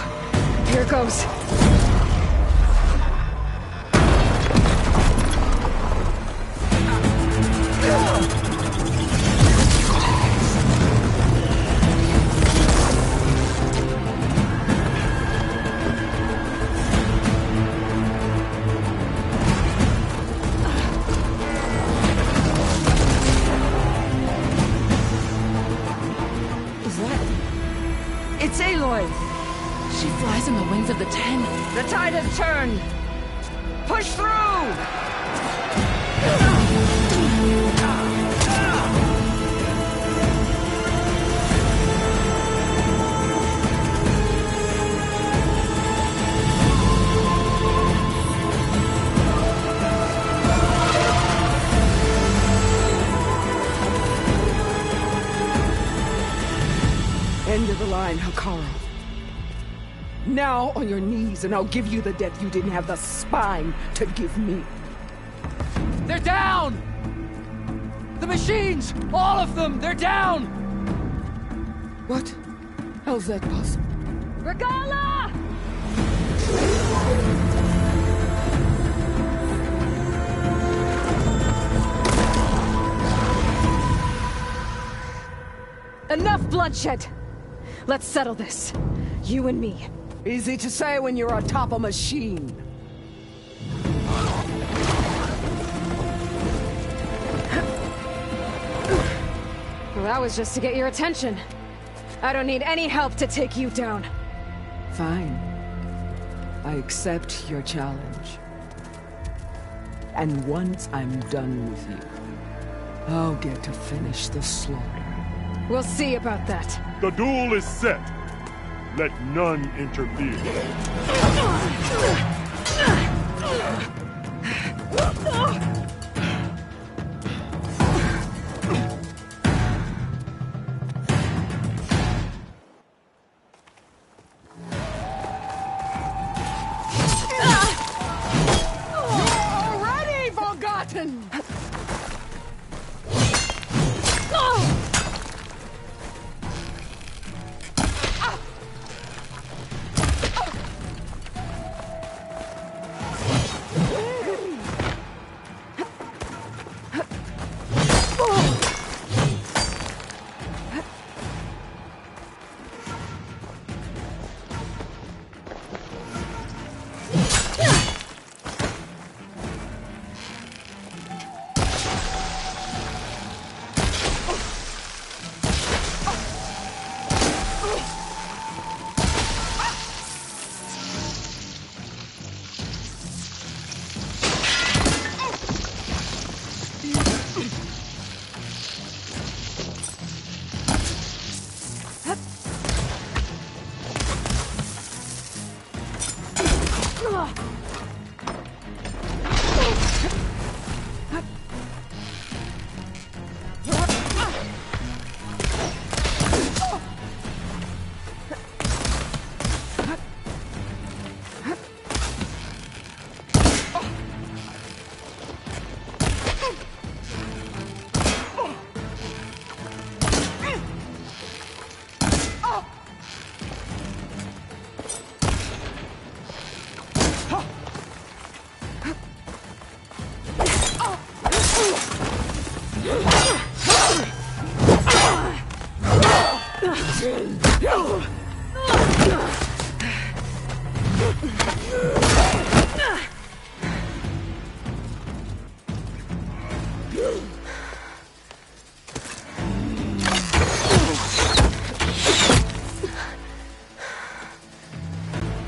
Here it goes. It's Aloy! She flies on the wings of the Ten. The tide has turned! Push through! End of the line, Hekarro. Now on your knees, and I'll give you the death you didn't have the spine to give me. They're down! The machines! All of them! They're down! What? How's that possible? Regalla! Enough bloodshed! Let's settle this. You and me. Easy to say when you're atop a machine. Well, that was just to get your attention. I don't need any help to take you down. Fine. I accept your challenge. And once I'm done with you, I'll get to finish the slaughter. We'll see about that. The duel is set. Let none interfere. Already forgotten!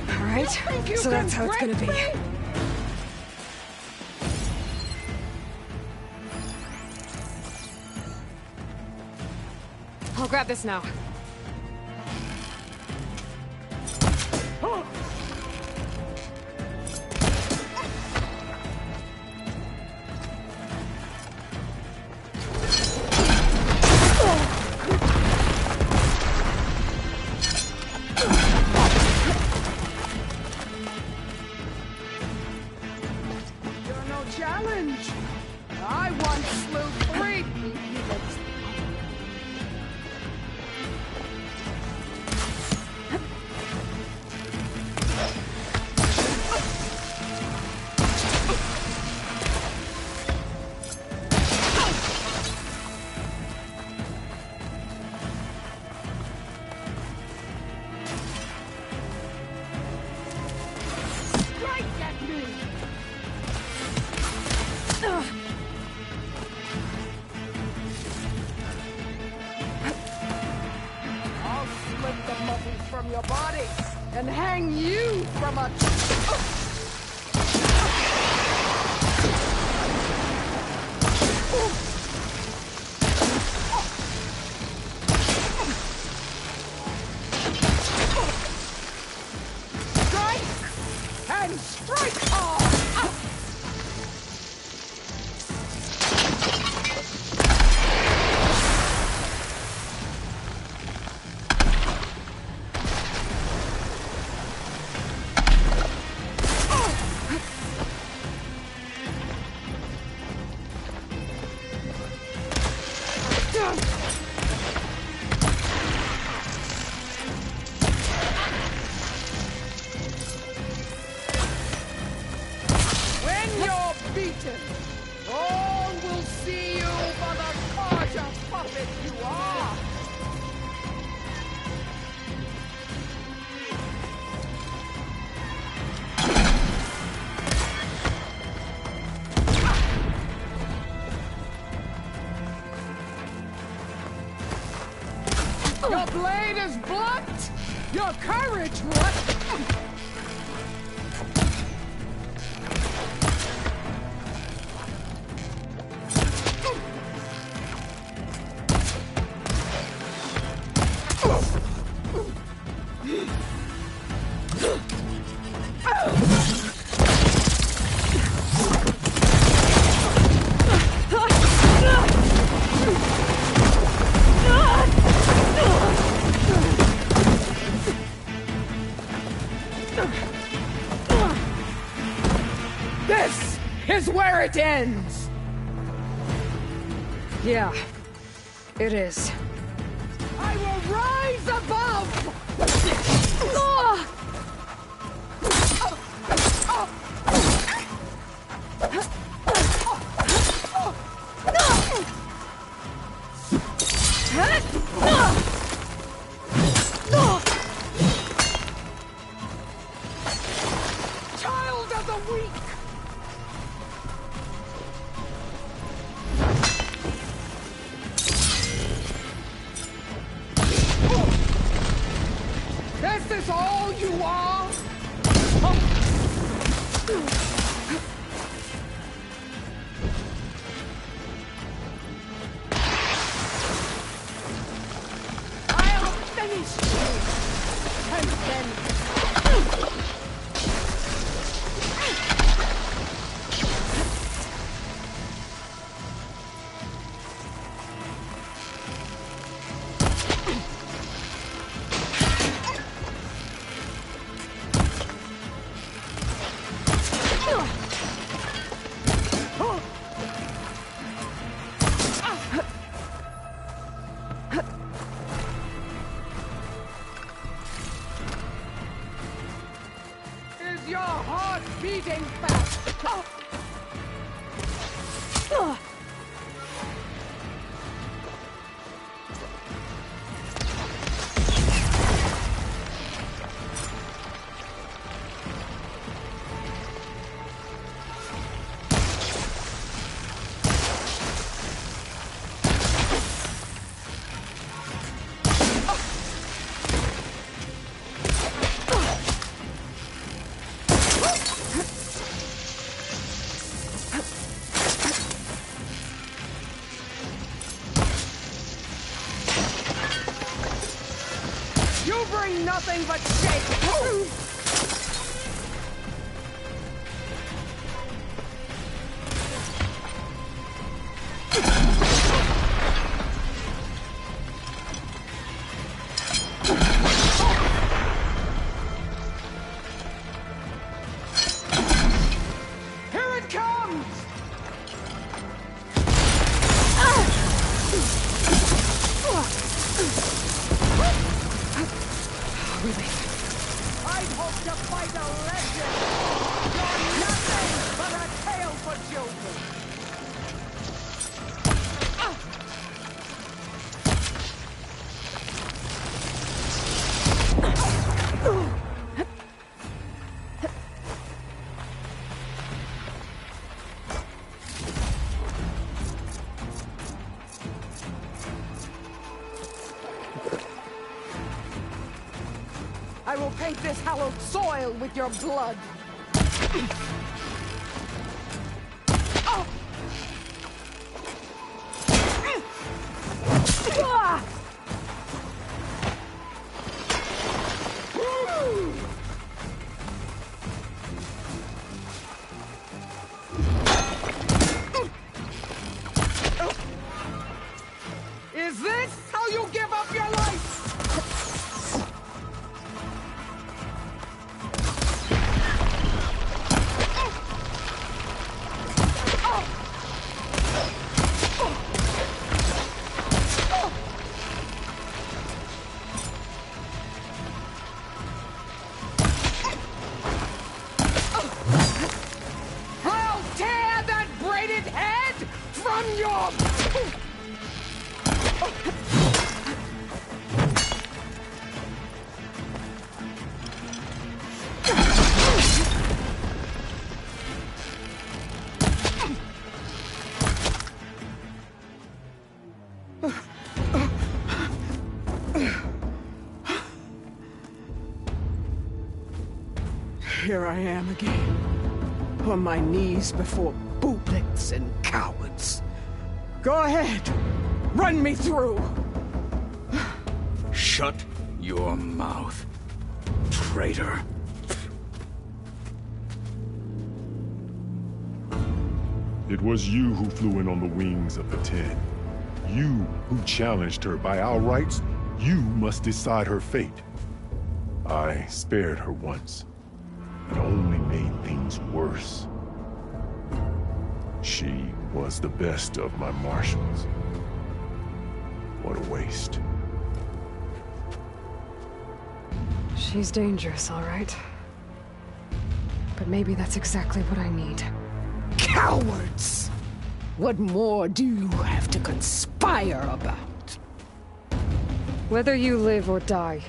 Alright, so that's how it's gonna be. I'll grab this now. Challenge! I once slew 3 humans. Strike at me! I'll split the muscles from your body and hang you from a... Strike and strike hard! When you're beaten, all will see you for the Carja puppet you are! Your blade is blunt! Your courage, what? This is where it ends! Yeah, it is. I will rise above! Child of the weak! Is this all you are? I'll finish you! And then... nothing but shake! I will paint this hallowed soil with your blood. Is this how you give up your life? I'll tear that braided head from your... Here I am again, on my knees before bootlets and cowards. Go ahead, run me through. Shut your mouth, traitor. It was you who flew in on the wings of the Ten. You who challenged her by our rights. You must decide her fate. I spared her once. It only made things worse. She was the best of my marshals. What a waste. She's dangerous, all right. But maybe that's exactly what I need. Cowards! What more do you have to conspire about? Whether you live or die.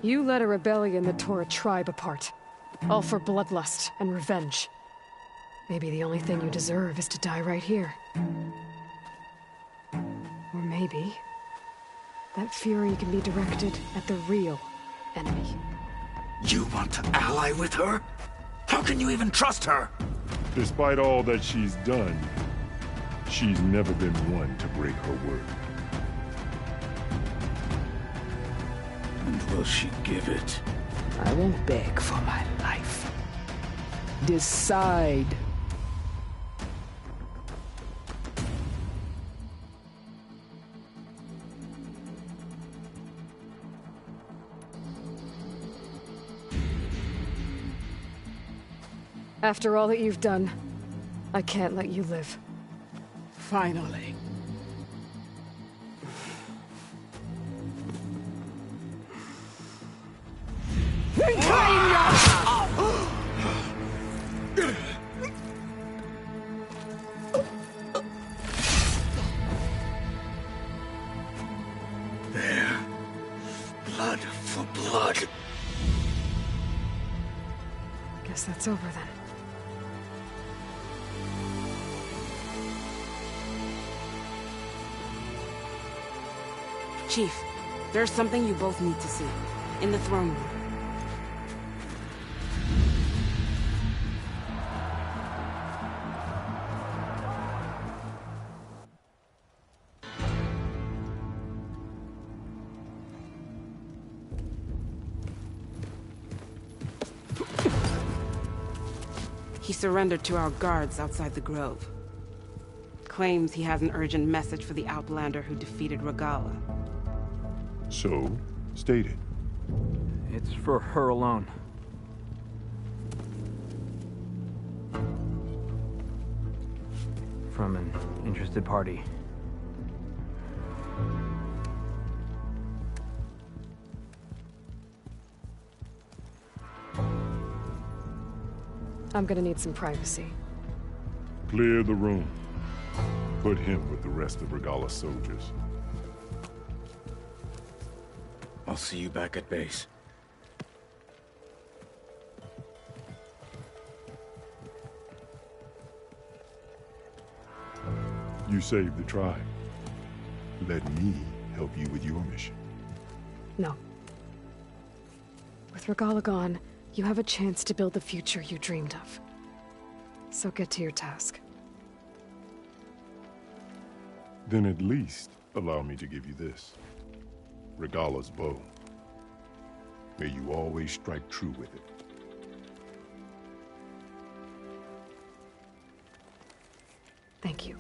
You led a rebellion that tore a tribe apart. All for bloodlust and revenge. Maybe the only thing you deserve is to die right here. Or maybe... that fury can be directed at the real enemy. You want to ally with her? How can you even trust her? Despite all that she's done, she's never been one to break her word. And will she give it? I won't beg for my life. Decide. After all that you've done, I can't let you live. Finally. There. Blood for blood. Guess that's over then. Chief, there's something you both need to see. In the throne room. He surrendered to our guards outside the grove. Claims he has an urgent message for the Outlander who defeated Regalla. So, state it. It's for her alone. From an interested party. I'm gonna need some privacy. Clear the room. Put him with the rest of Regalla's soldiers. I'll see you back at base. You saved the tribe. Let me help you with your mission. No. With Regalla gone, you have a chance to build the future you dreamed of. So get to your task. Then at least allow me to give you this. Regalla's bow. May you always strike true with it. Thank you.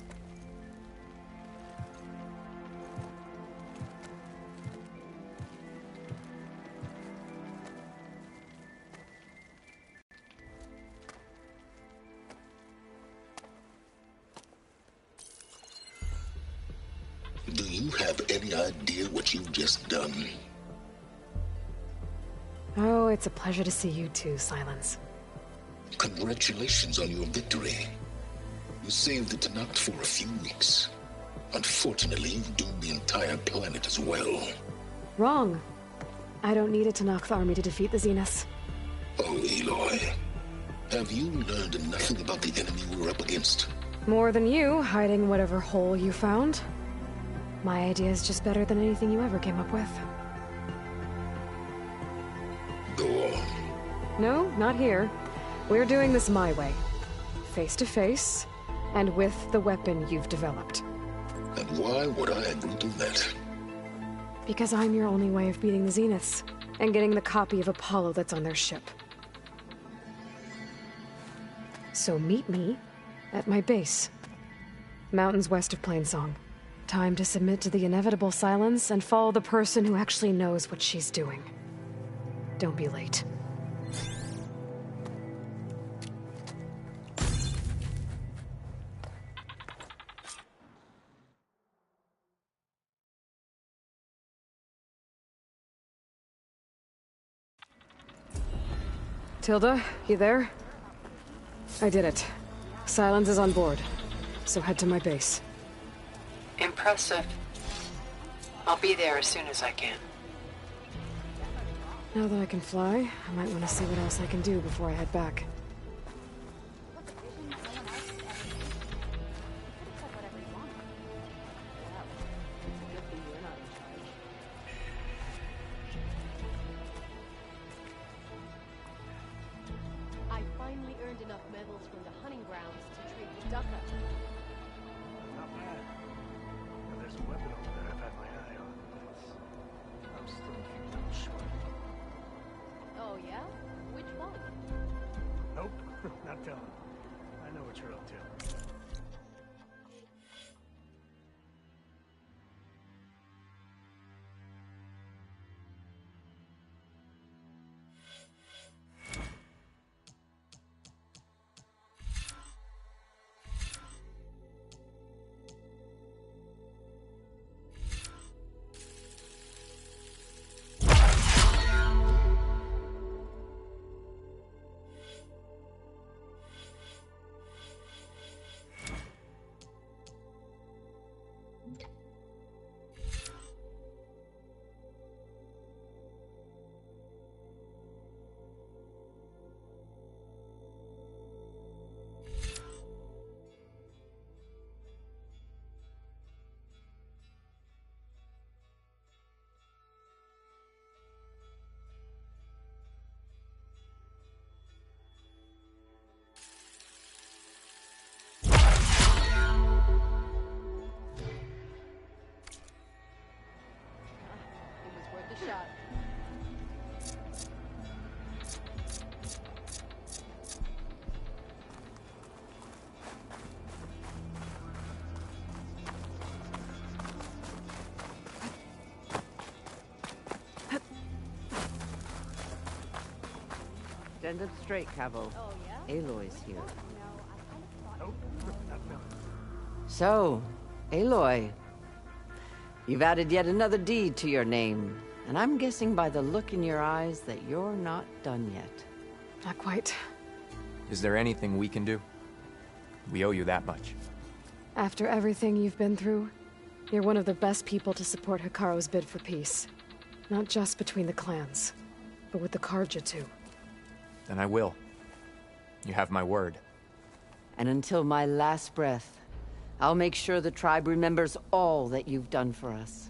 Do you have any idea what you've just done? Oh, it's a pleasure to see you too, Silence. Congratulations on your victory. You saved the Tenakth for a few weeks. Unfortunately, you've doomed the entire planet as well. Wrong. I don't need a Tenakth army to defeat the Zeniths. Oh, Aloy. Have you learned nothing about the enemy we're up against? More than you, hiding whatever hole you found. My idea is just better than anything you ever came up with. Go on. No, not here. We're doing this my way. Face to face, and with the weapon you've developed. And why would I agree to that? Because I'm your only way of beating the Zeniths, and getting the copy of Apollo that's on their ship. So meet me at my base. Mountains west of Plainsong. Time to submit to the inevitable silence and follow the person who actually knows what she's doing. Don't be late. Tilda, you there? I did it. Silence is on board, so head to my base. Impressive. I'll be there as soon as I can. Now that I can fly, I might want to see what else I can do before I head back. I finally earned enough medals from the hunting grounds to trade with Ducka. Not bad. Now, there's a weapon over there I've had my eye on, but I'm still a few little short. Oh yeah? Which one? Nope, not telling. I know what you're up to. Stand up straight, Cavo. Aloy's here. So, Aloy, you've added yet another deed to your name, and I'm guessing by the look in your eyes that you're not done yet. Not quite. Is there anything we can do? We owe you that much. After everything you've been through, you're one of the best people to support Hikaru's bid for peace. Not just between the clans, but with the Carja too. Then I will. You have my word. And until my last breath, I'll make sure the tribe remembers all that you've done for us.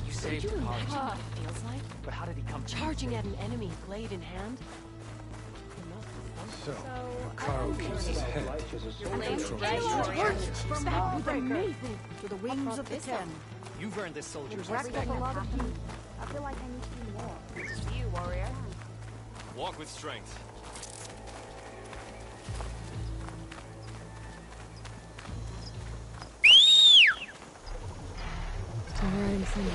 You saved Did you Hikaru. imagine what it feels like? But how did he come to Charging at an enemy, blade in hand? So, Hikaru keeps his head. That was amazing! To the wings of the Ten. You've earned this soldier's Racked respect. up a lot of heat. I feel like I need to do more. This is you, warrior. Walk with strength. Still riding somewhere.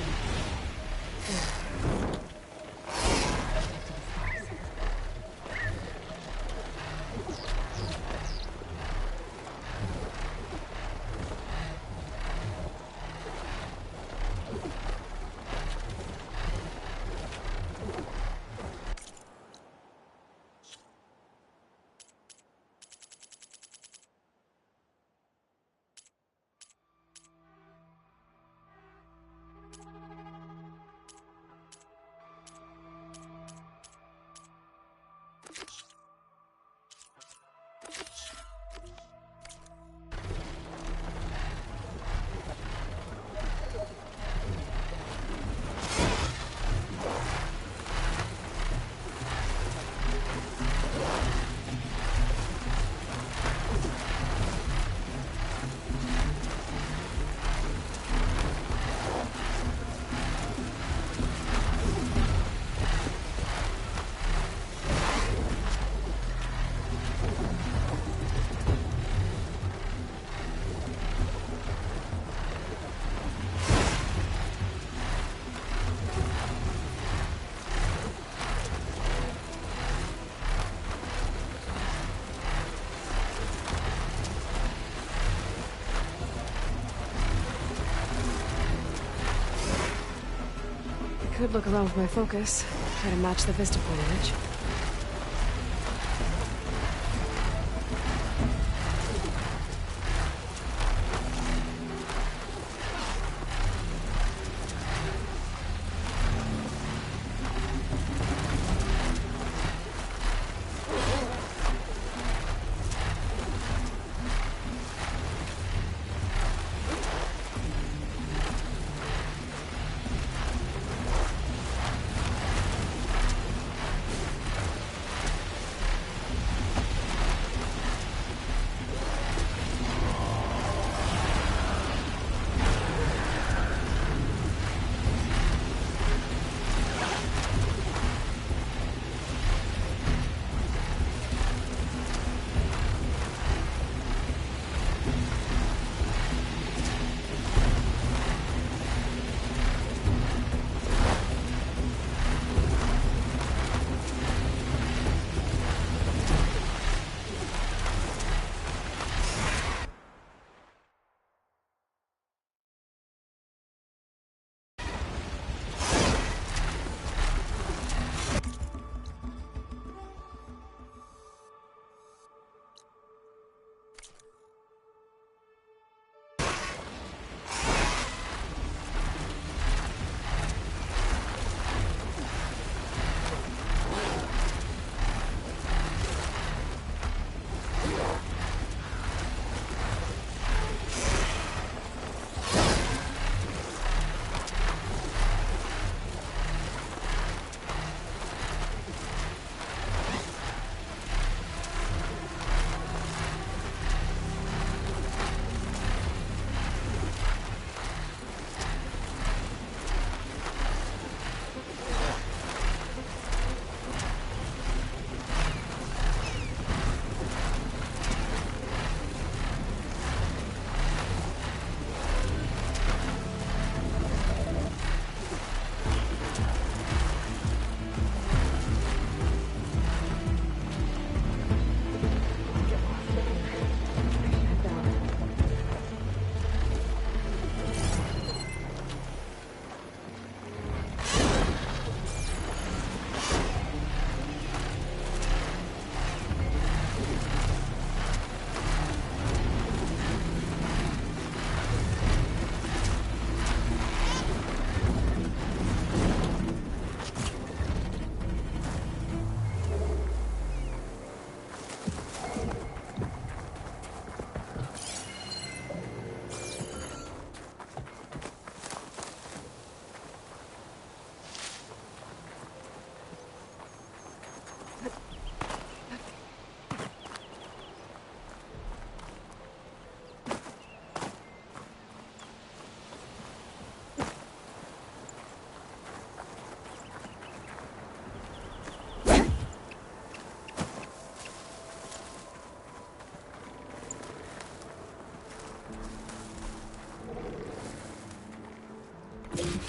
Could look around with my focus, try to match the vista point image.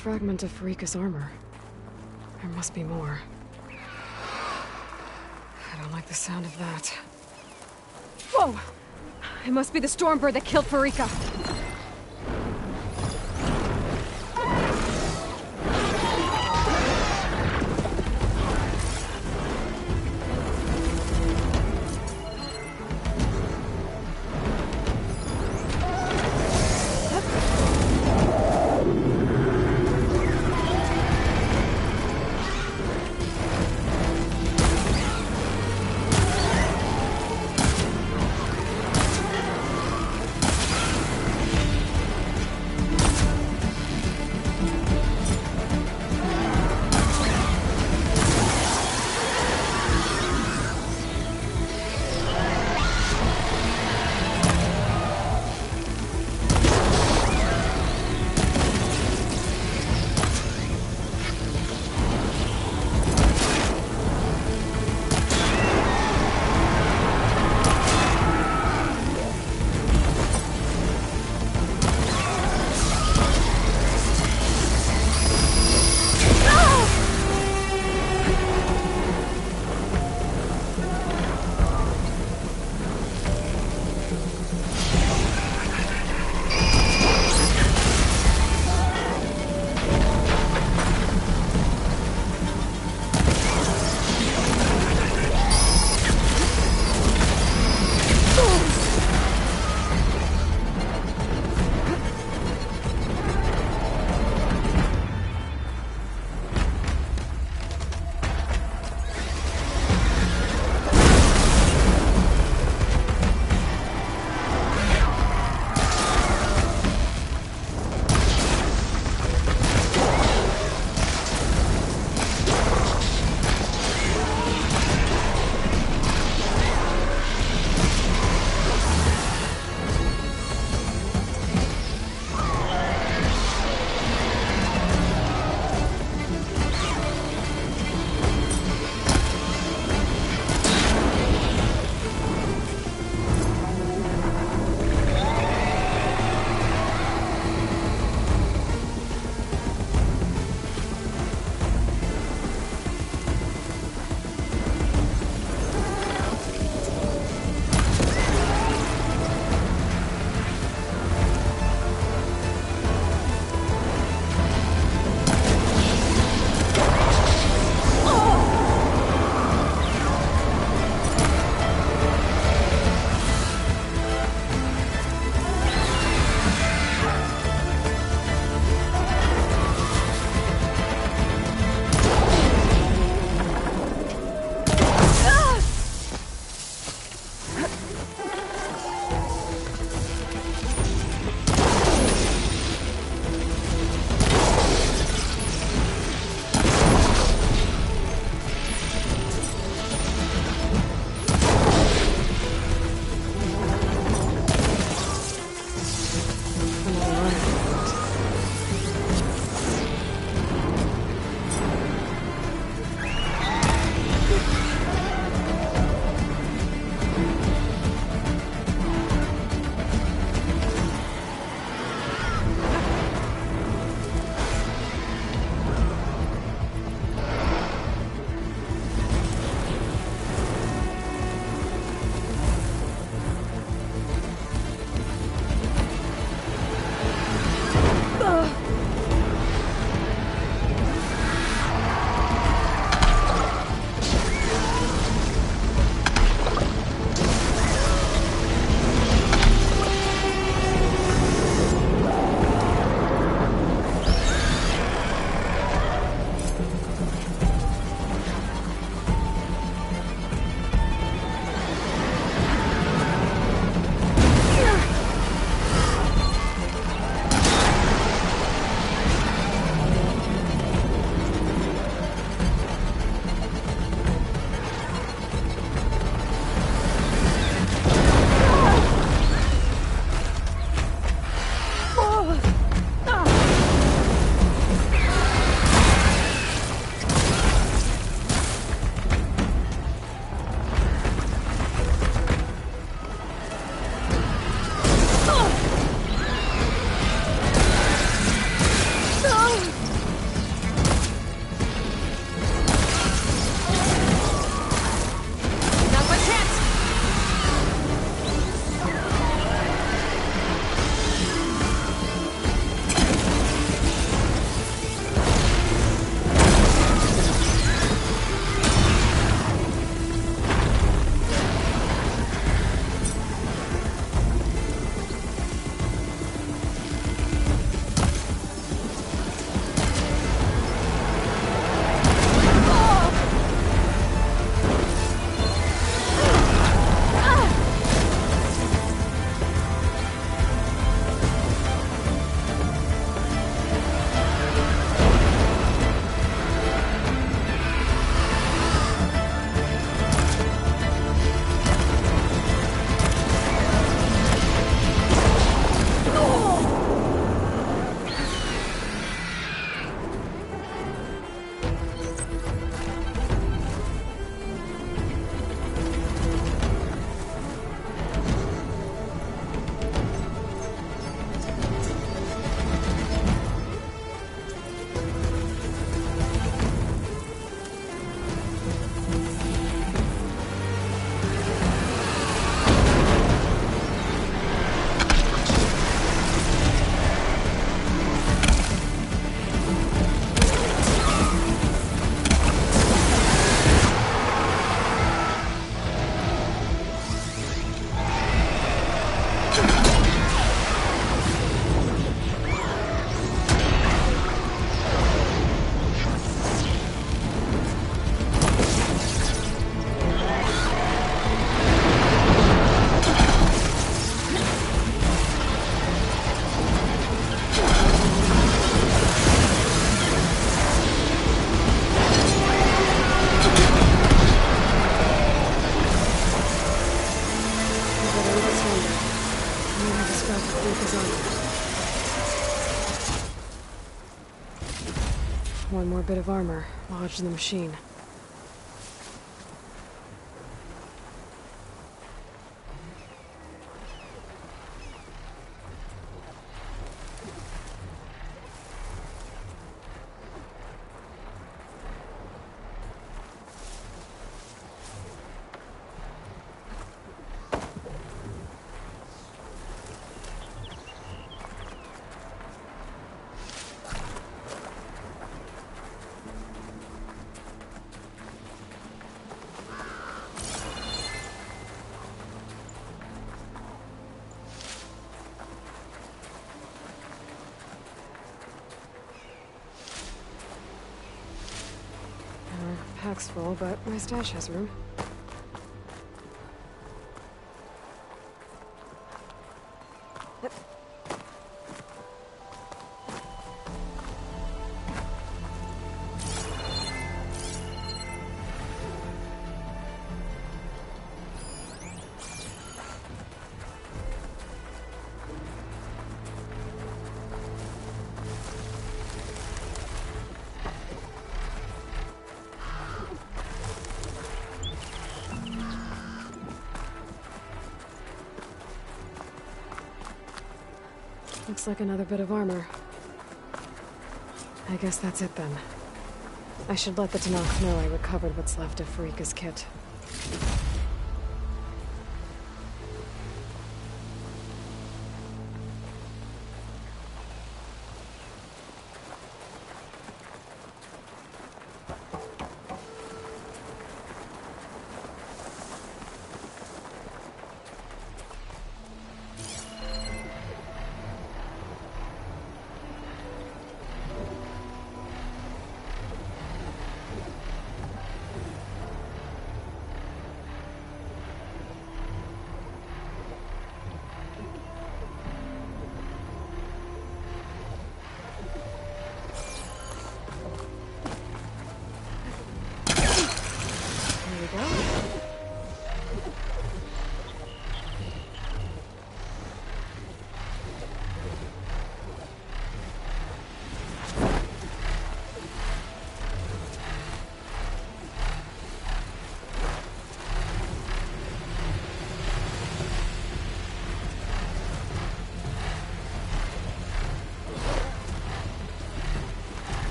fragment of Farika's armor. There must be more. I don't like the sound of that. Whoa! It must be the Stormbird that killed Farika. Rika's armor. One more bit of armor lodged in the machine. Pack's full, but my stash has room. Looks like another bit of armor. I guess that's it then. I should let the Tenakth know I recovered what's left of Pharika's kit.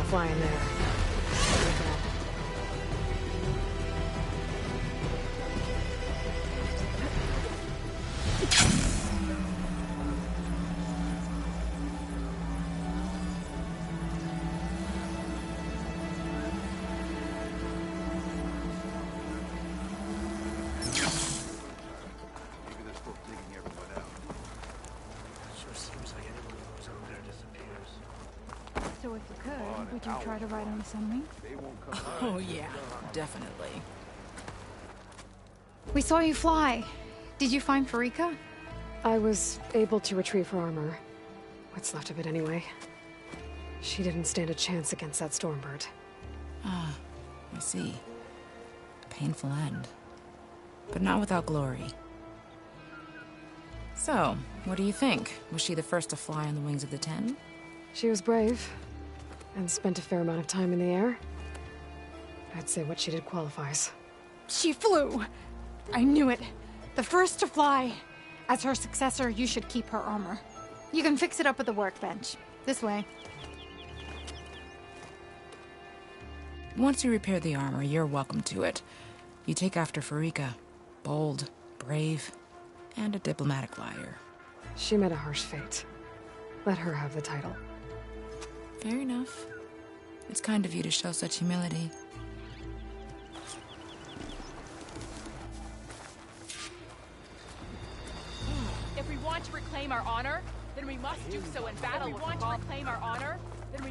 Fly in there. So if you could, would you try to ride on the Sunwing? Oh yeah, definitely. We saw you fly. Did you find Pharika? I was able to retrieve her armor. What's left of it anyway. She didn't stand a chance against that Stormbird. Ah, I see. A painful end. But not without glory. So, what do you think? Was she the first to fly on the wings of the Ten? She was brave, and spent a fair amount of time in the air. I'd say what she did qualifies. She flew! I knew it. The first to fly. As her successor, you should keep her armor. You can fix it up at the workbench. This way. Once you repair the armor, you're welcome to it. You take after Pharika. Bold, brave, and a diplomatic liar. She met a harsh fate. Let her have the title. Fair enough. It's kind of you to show such humility. Everyone! want to reclaim our honor, then we must do so in battle. If we want to reclaim our honor, then we...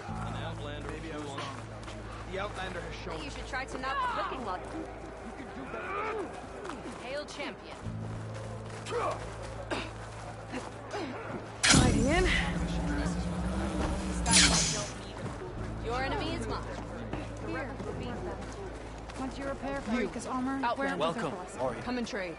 An Outlander. Maybe I was wrong about you. The Outlander has shown... You should try to not be looking like... You can do better. Hail champion. Sliding in. Your enemy is mine. Here. Want you repair Karika's armor? Outlander. Welcome. Come and trade.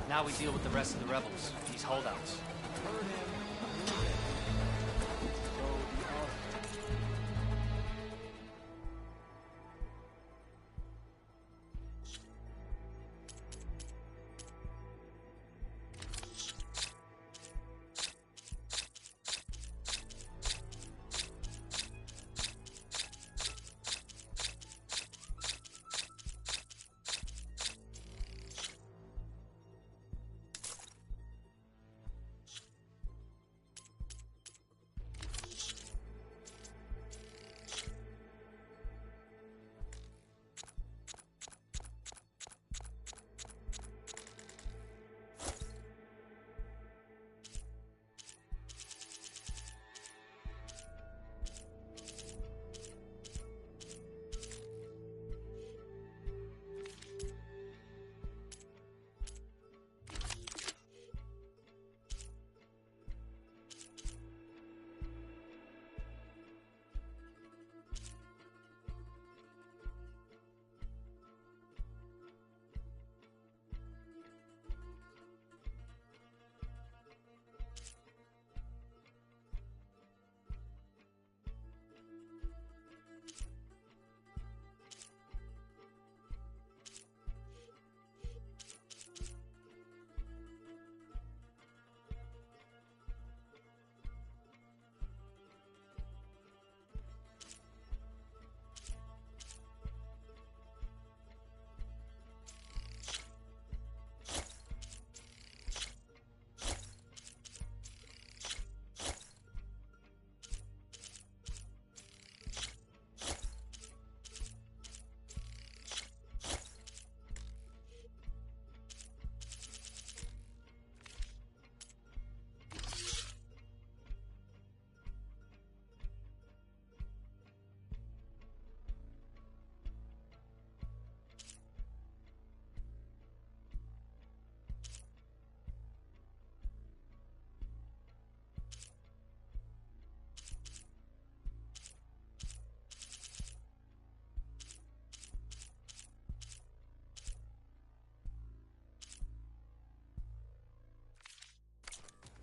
Now we deal with the rest of the rebels, these holdouts.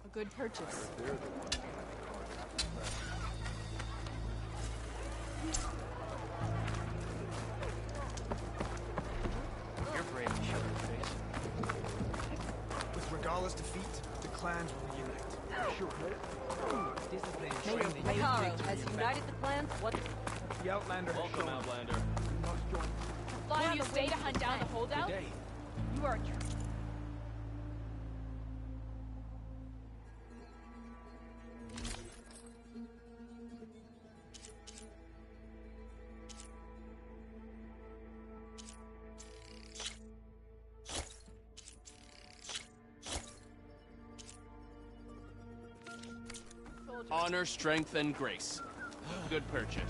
A good purchase. You're brave to show your face. With Regala's defeat, the clans will unite. Sure. Discipline, training. Hekarro has united the clans. What? The Outlander has Welcome, shown. Outlander. We must join. Will you stay to hunt down the holdout? Today. You are a Honor, strength, and grace. Good purchase.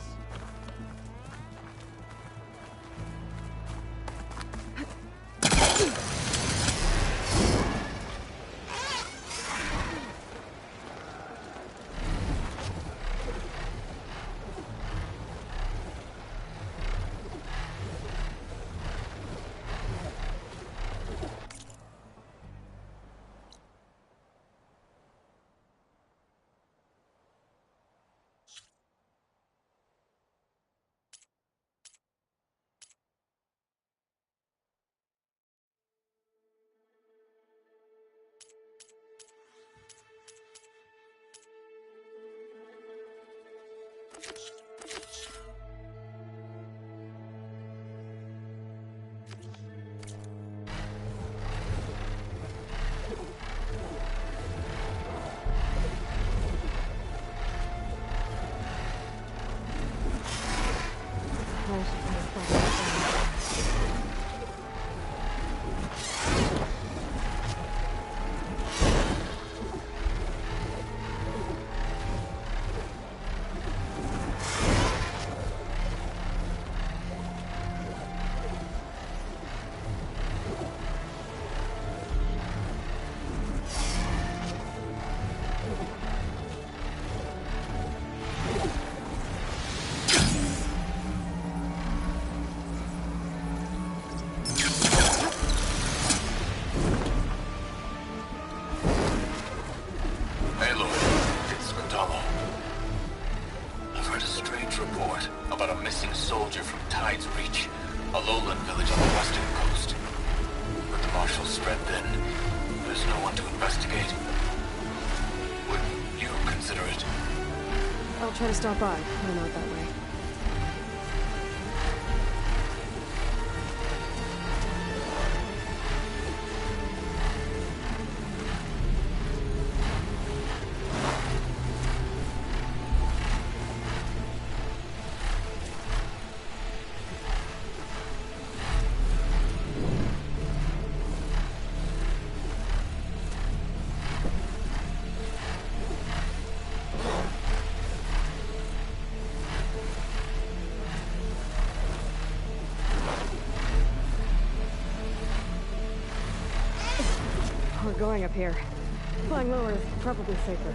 will spread then. There's no one to investigate. Would you consider it? I'll try to stop by. I'm out that way. We're going up here. Flying lower is probably safer.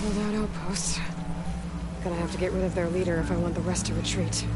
Hold out outposts. Gonna have to get rid of their leader if I want the rest to retreat.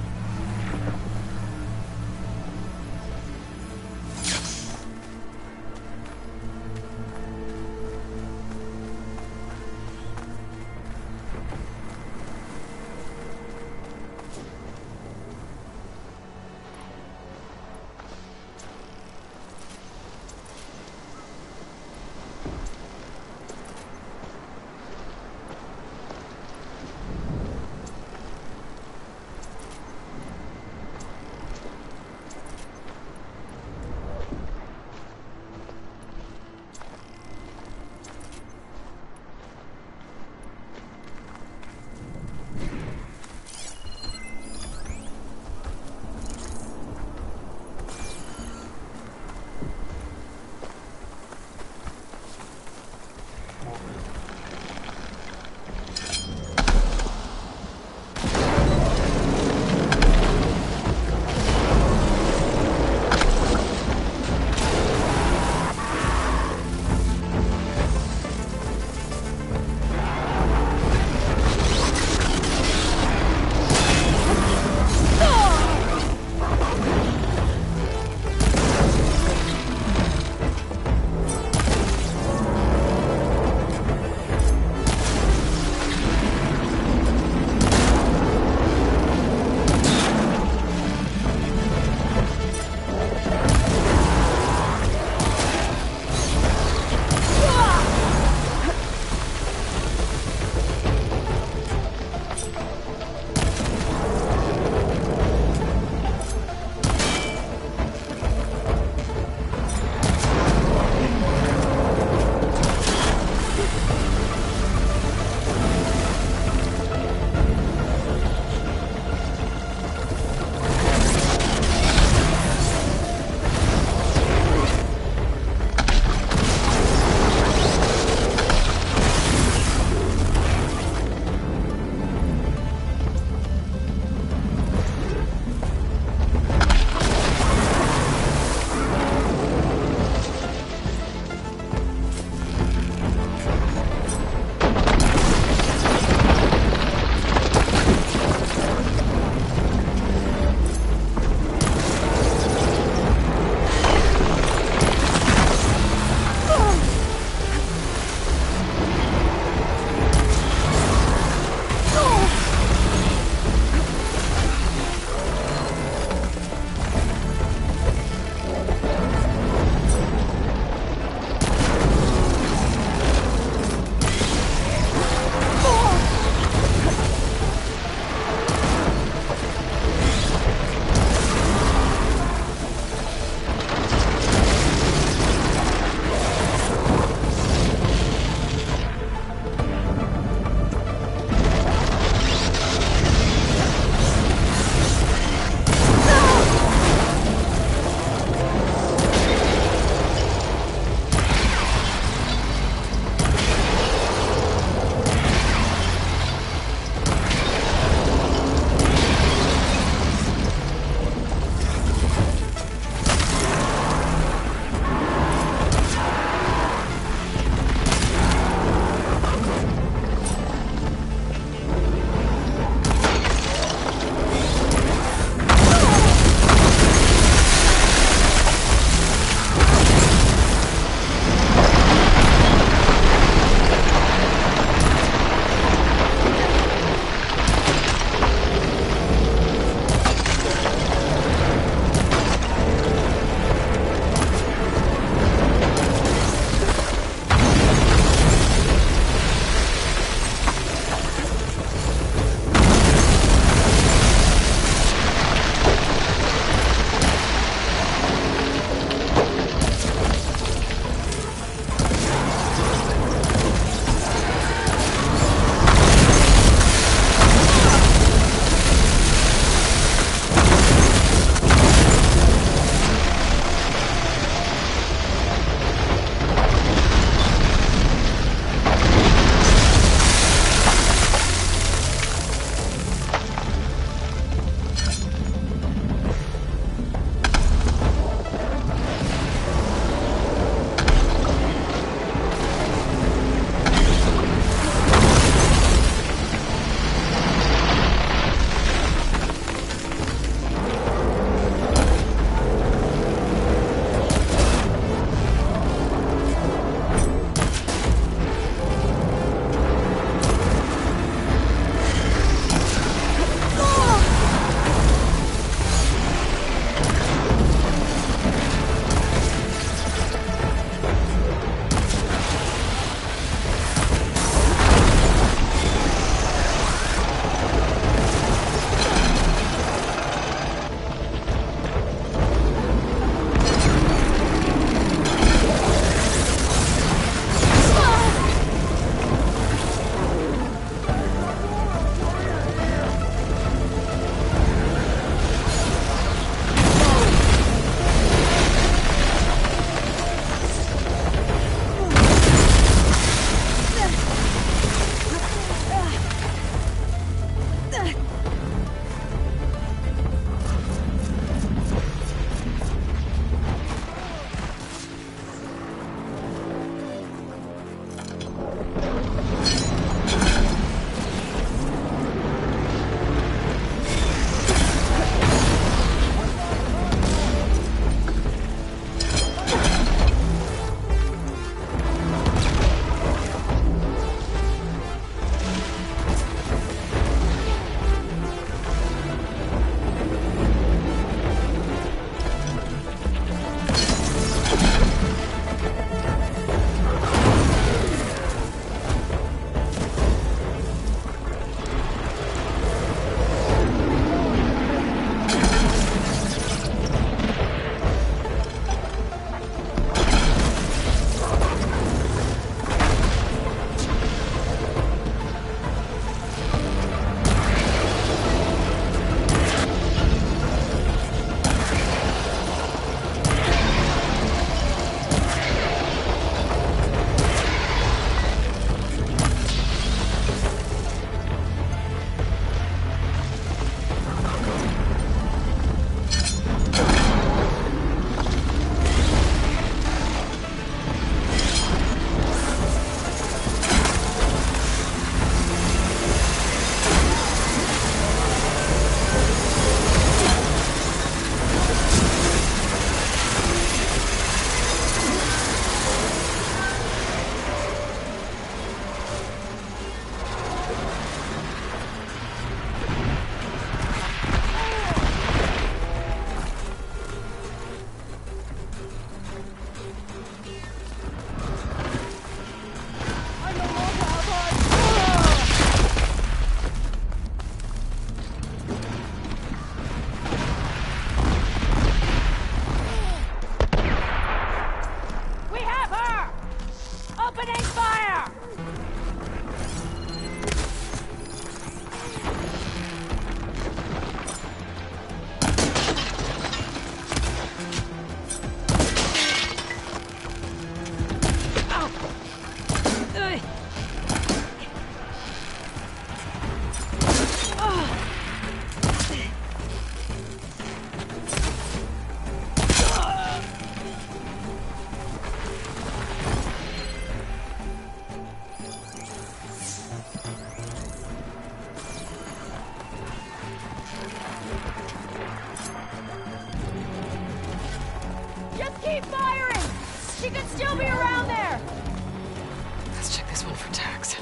still be around there! Let's check this one for tags.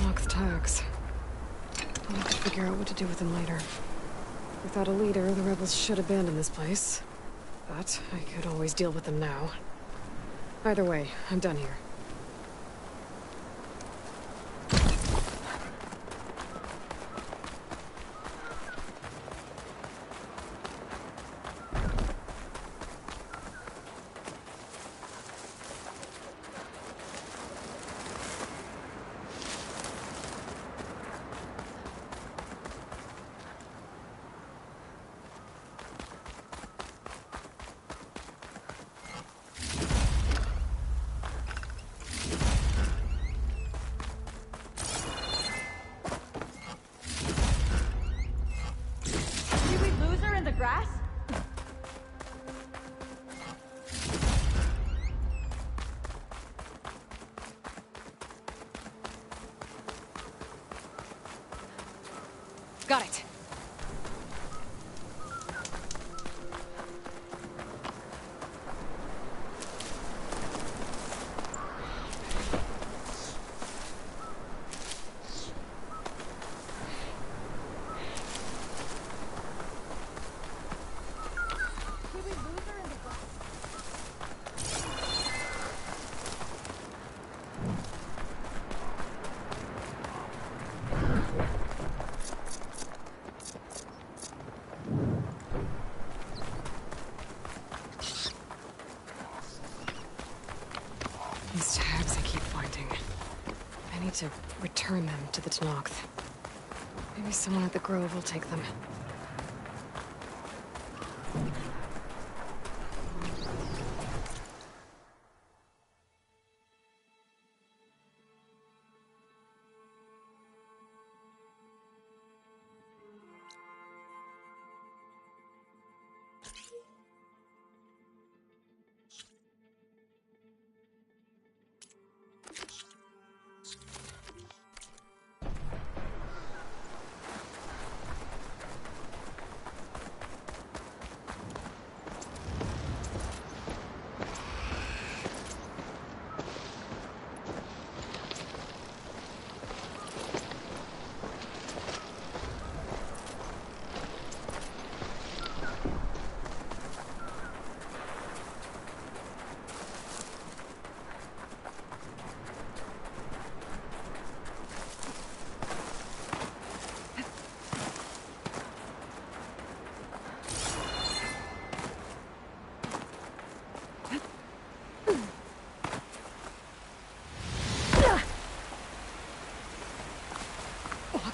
Locked tags. I'll have to figure out what to do with them later. Without a leader, the rebels should abandon this place. But I could always deal with them now. Either way, I'm done here. Did we lose her in the grass? Got it. These tags I keep finding. I need to return them to the Tenakth. Maybe someone at the Grove will take them.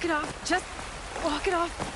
Walk it off. Just walk it off.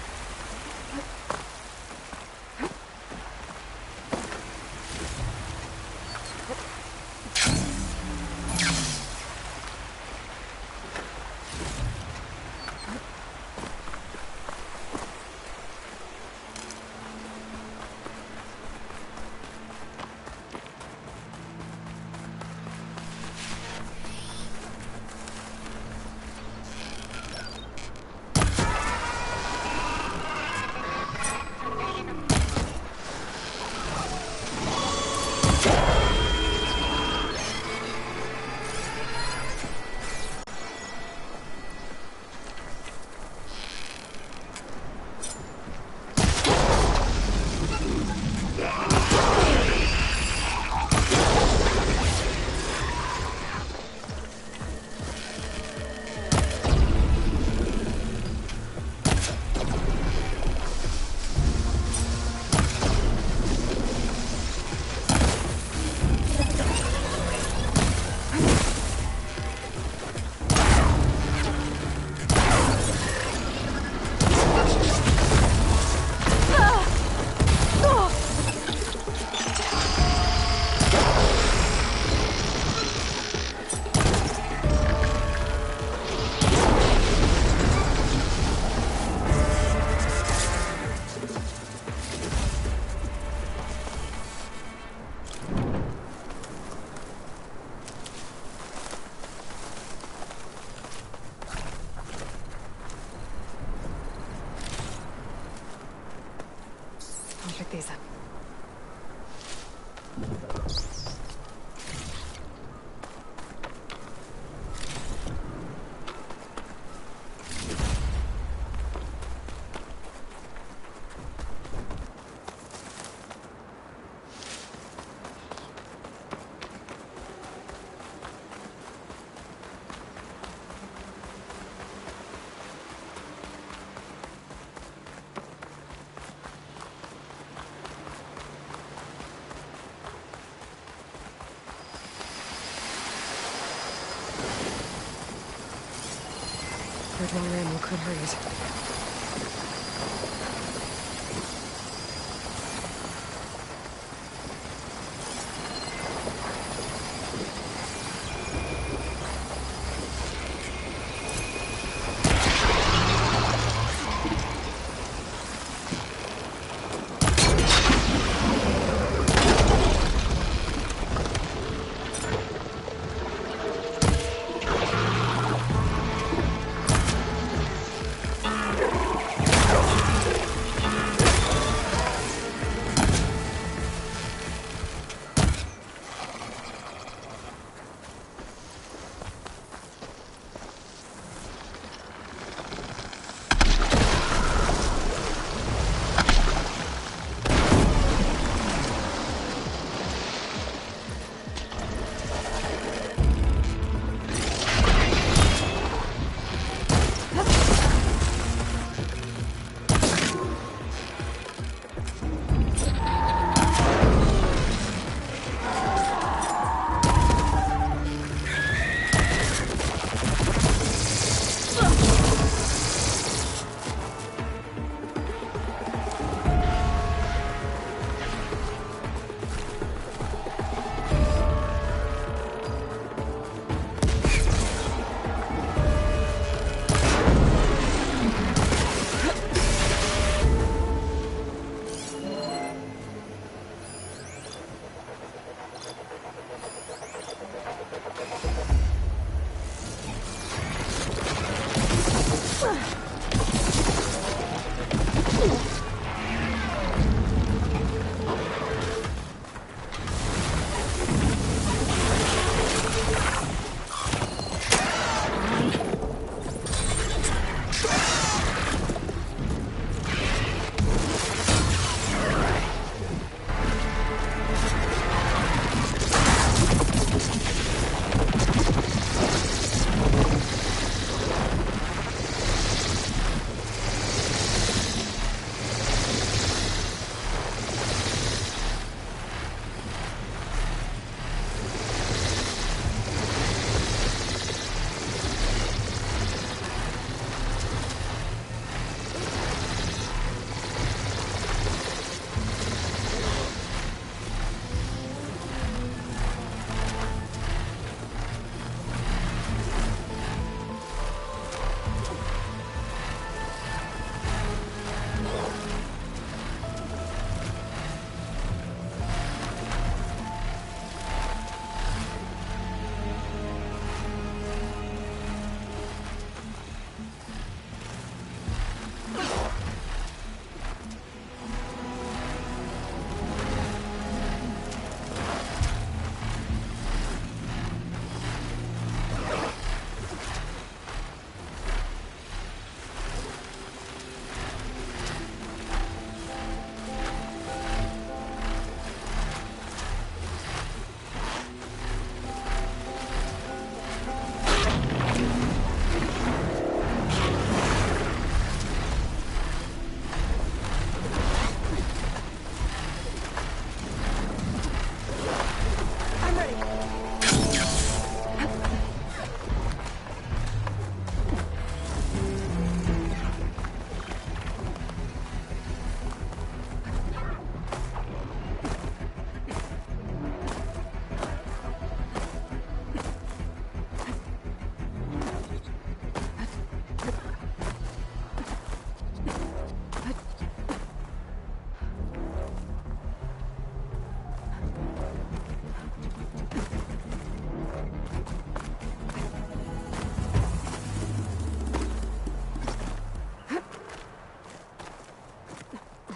Longer ammo could hurt it.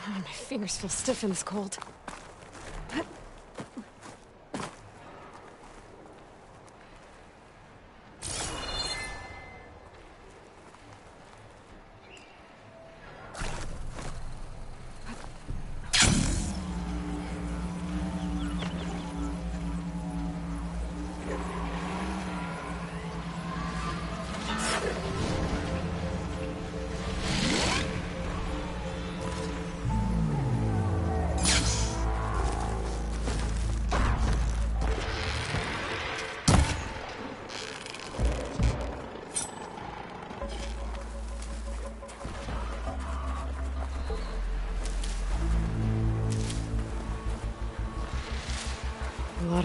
My fingers feel stiff in this cold.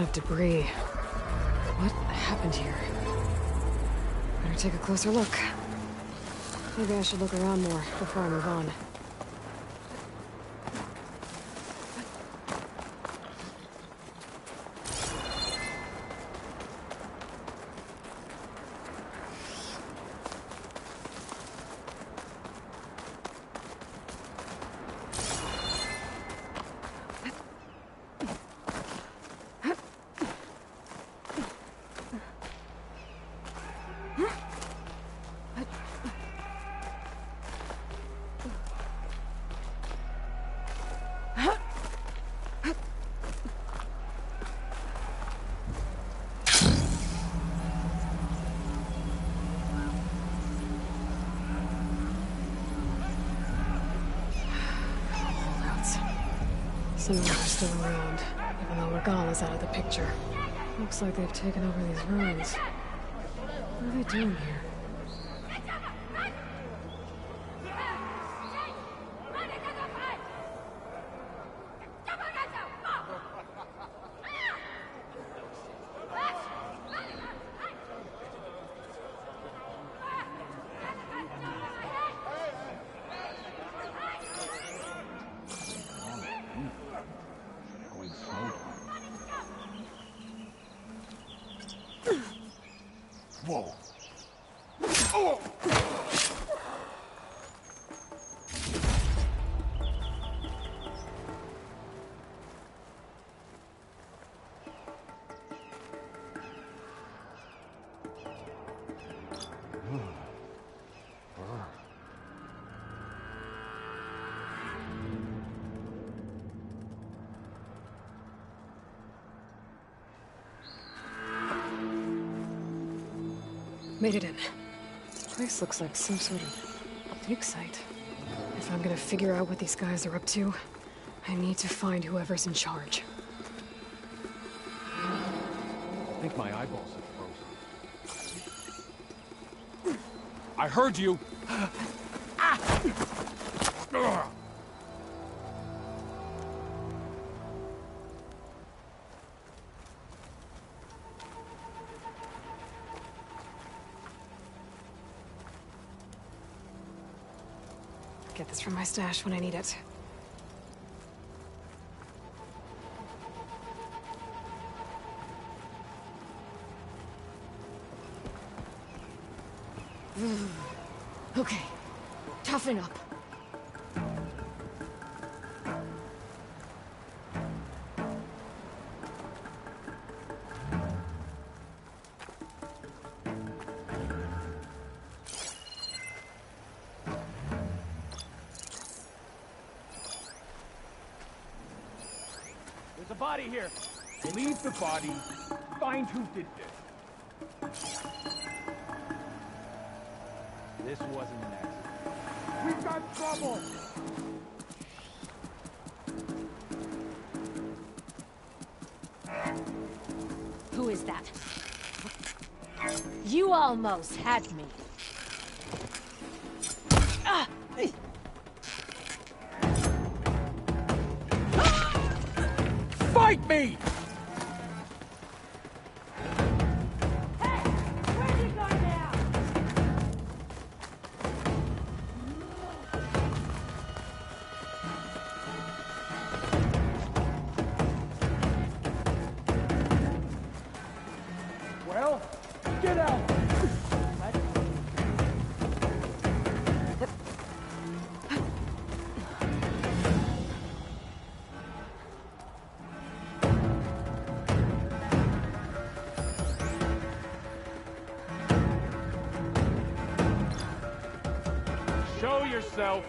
of debris. What happened here? Better take a closer look. Maybe I should look around more before I move on. Some of them are still around, even though Regal is out of the picture. Looks like they've taken over these ruins. What are they doing here? Whoa. Made it in. This place looks like some sort of dig site. If I'm gonna figure out what these guys are up to, I need to find whoever's in charge. I think my eyeballs have frozen. I heard you! Get this from my stash when I need it. Okay, toughen up. There's a body here. Leave the body. Find who did this. This wasn't an accident. We've got trouble! Who is that? You almost had me. Ah! Fight me! Well, get out! Show yourself!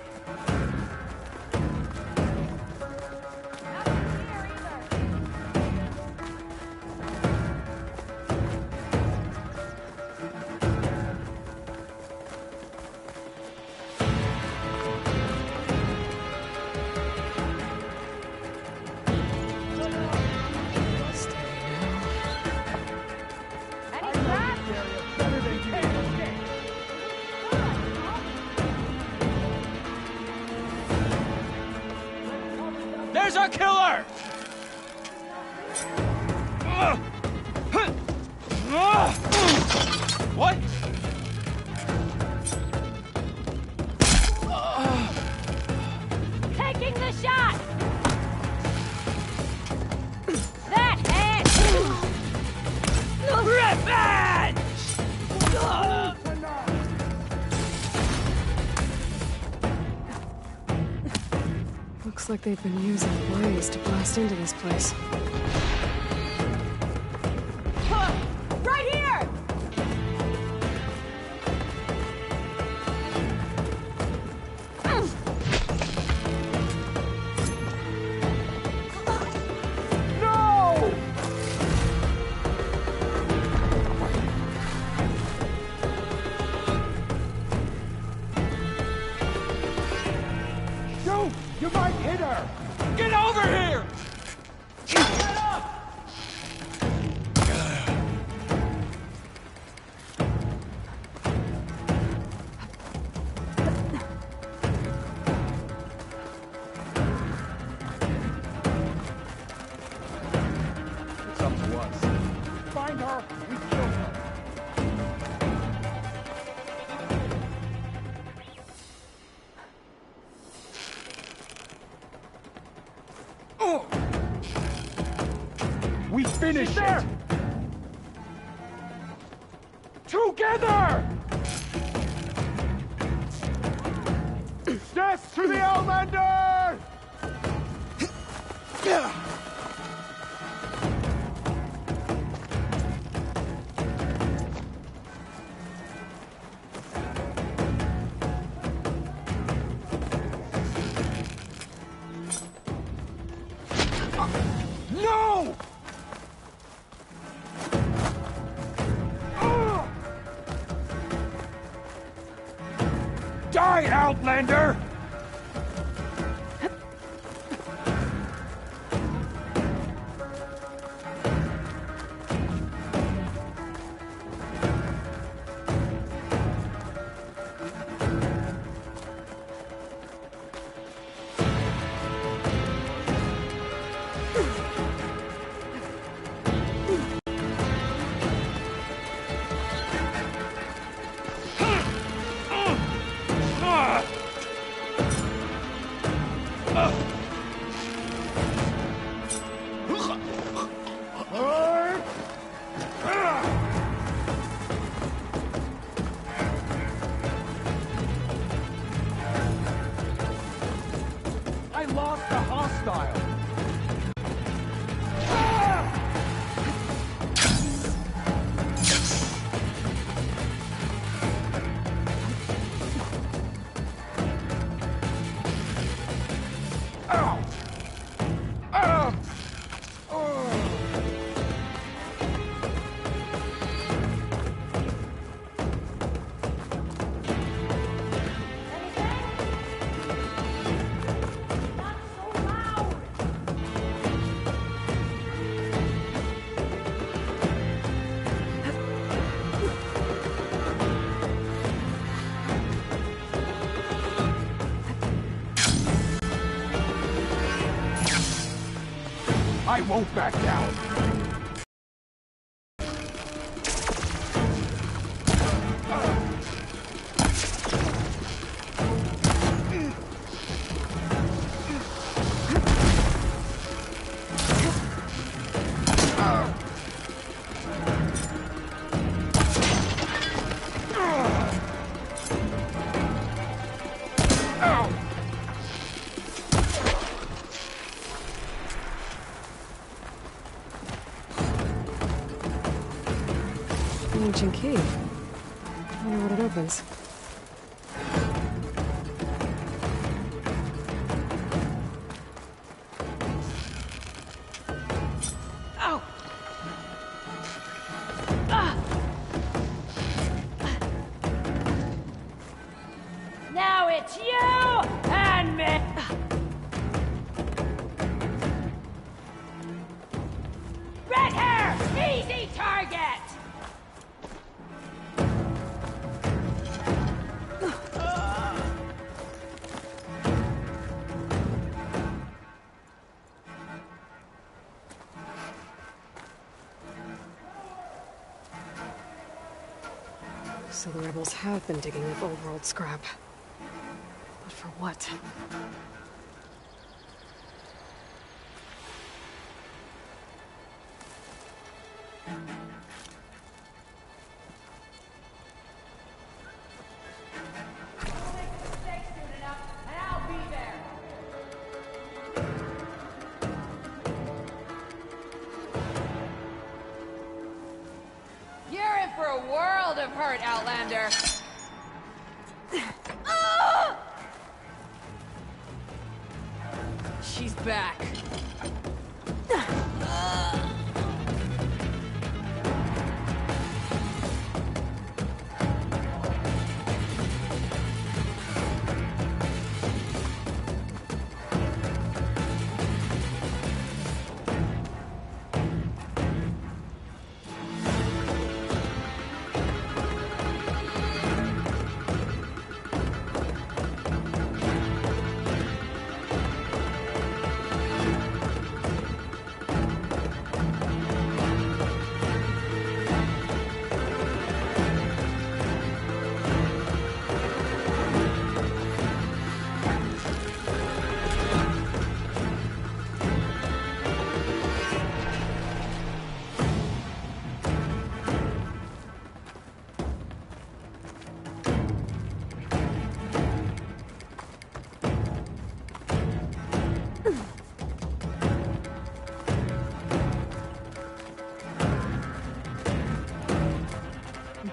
Looks like they've been using Blaze to blast into this place. Right here! No! Shoot! You might hit her! Get over here! Get up! It's up to us. Find her! We kill her! We finish it! Together! Death to the Outlander! No! Die, Outlander! I lost the hostile! Ow! Ow! I won't back down! Ancient key. I wonder what it opens. Ow! Ah! Now it's you and me! Red hair! Easy target! So the rebels have been digging up old world scrap. But for what? a world of hurt, Outlander. She's back.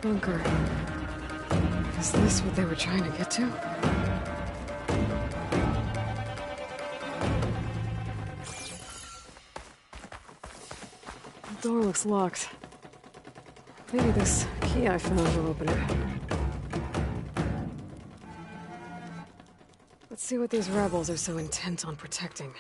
Bunker. Is this what they were trying to get to? The door looks locked. Maybe this key I found will open it. Let's see what these rebels are so intent on protecting.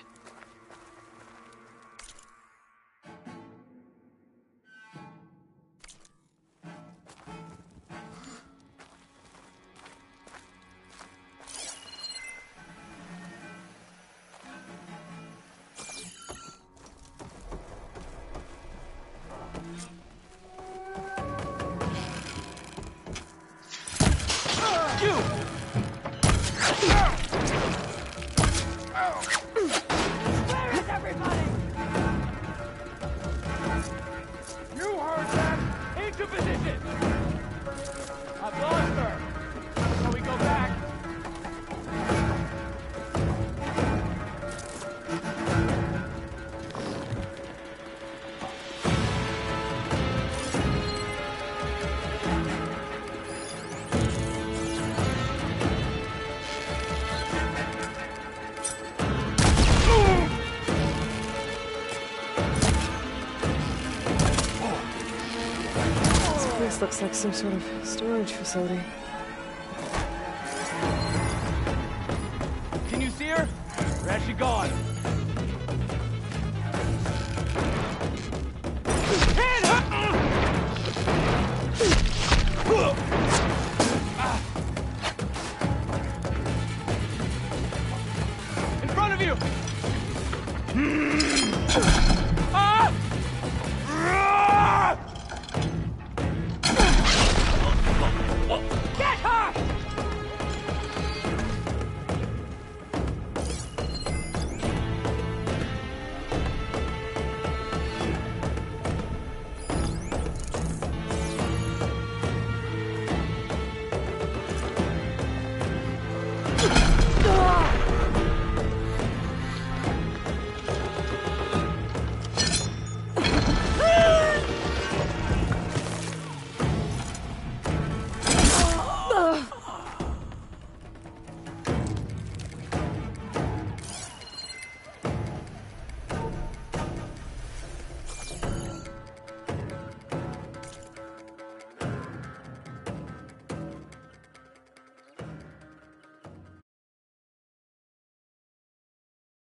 This looks like some sort of storage facility. Can you see her? Or has she gone?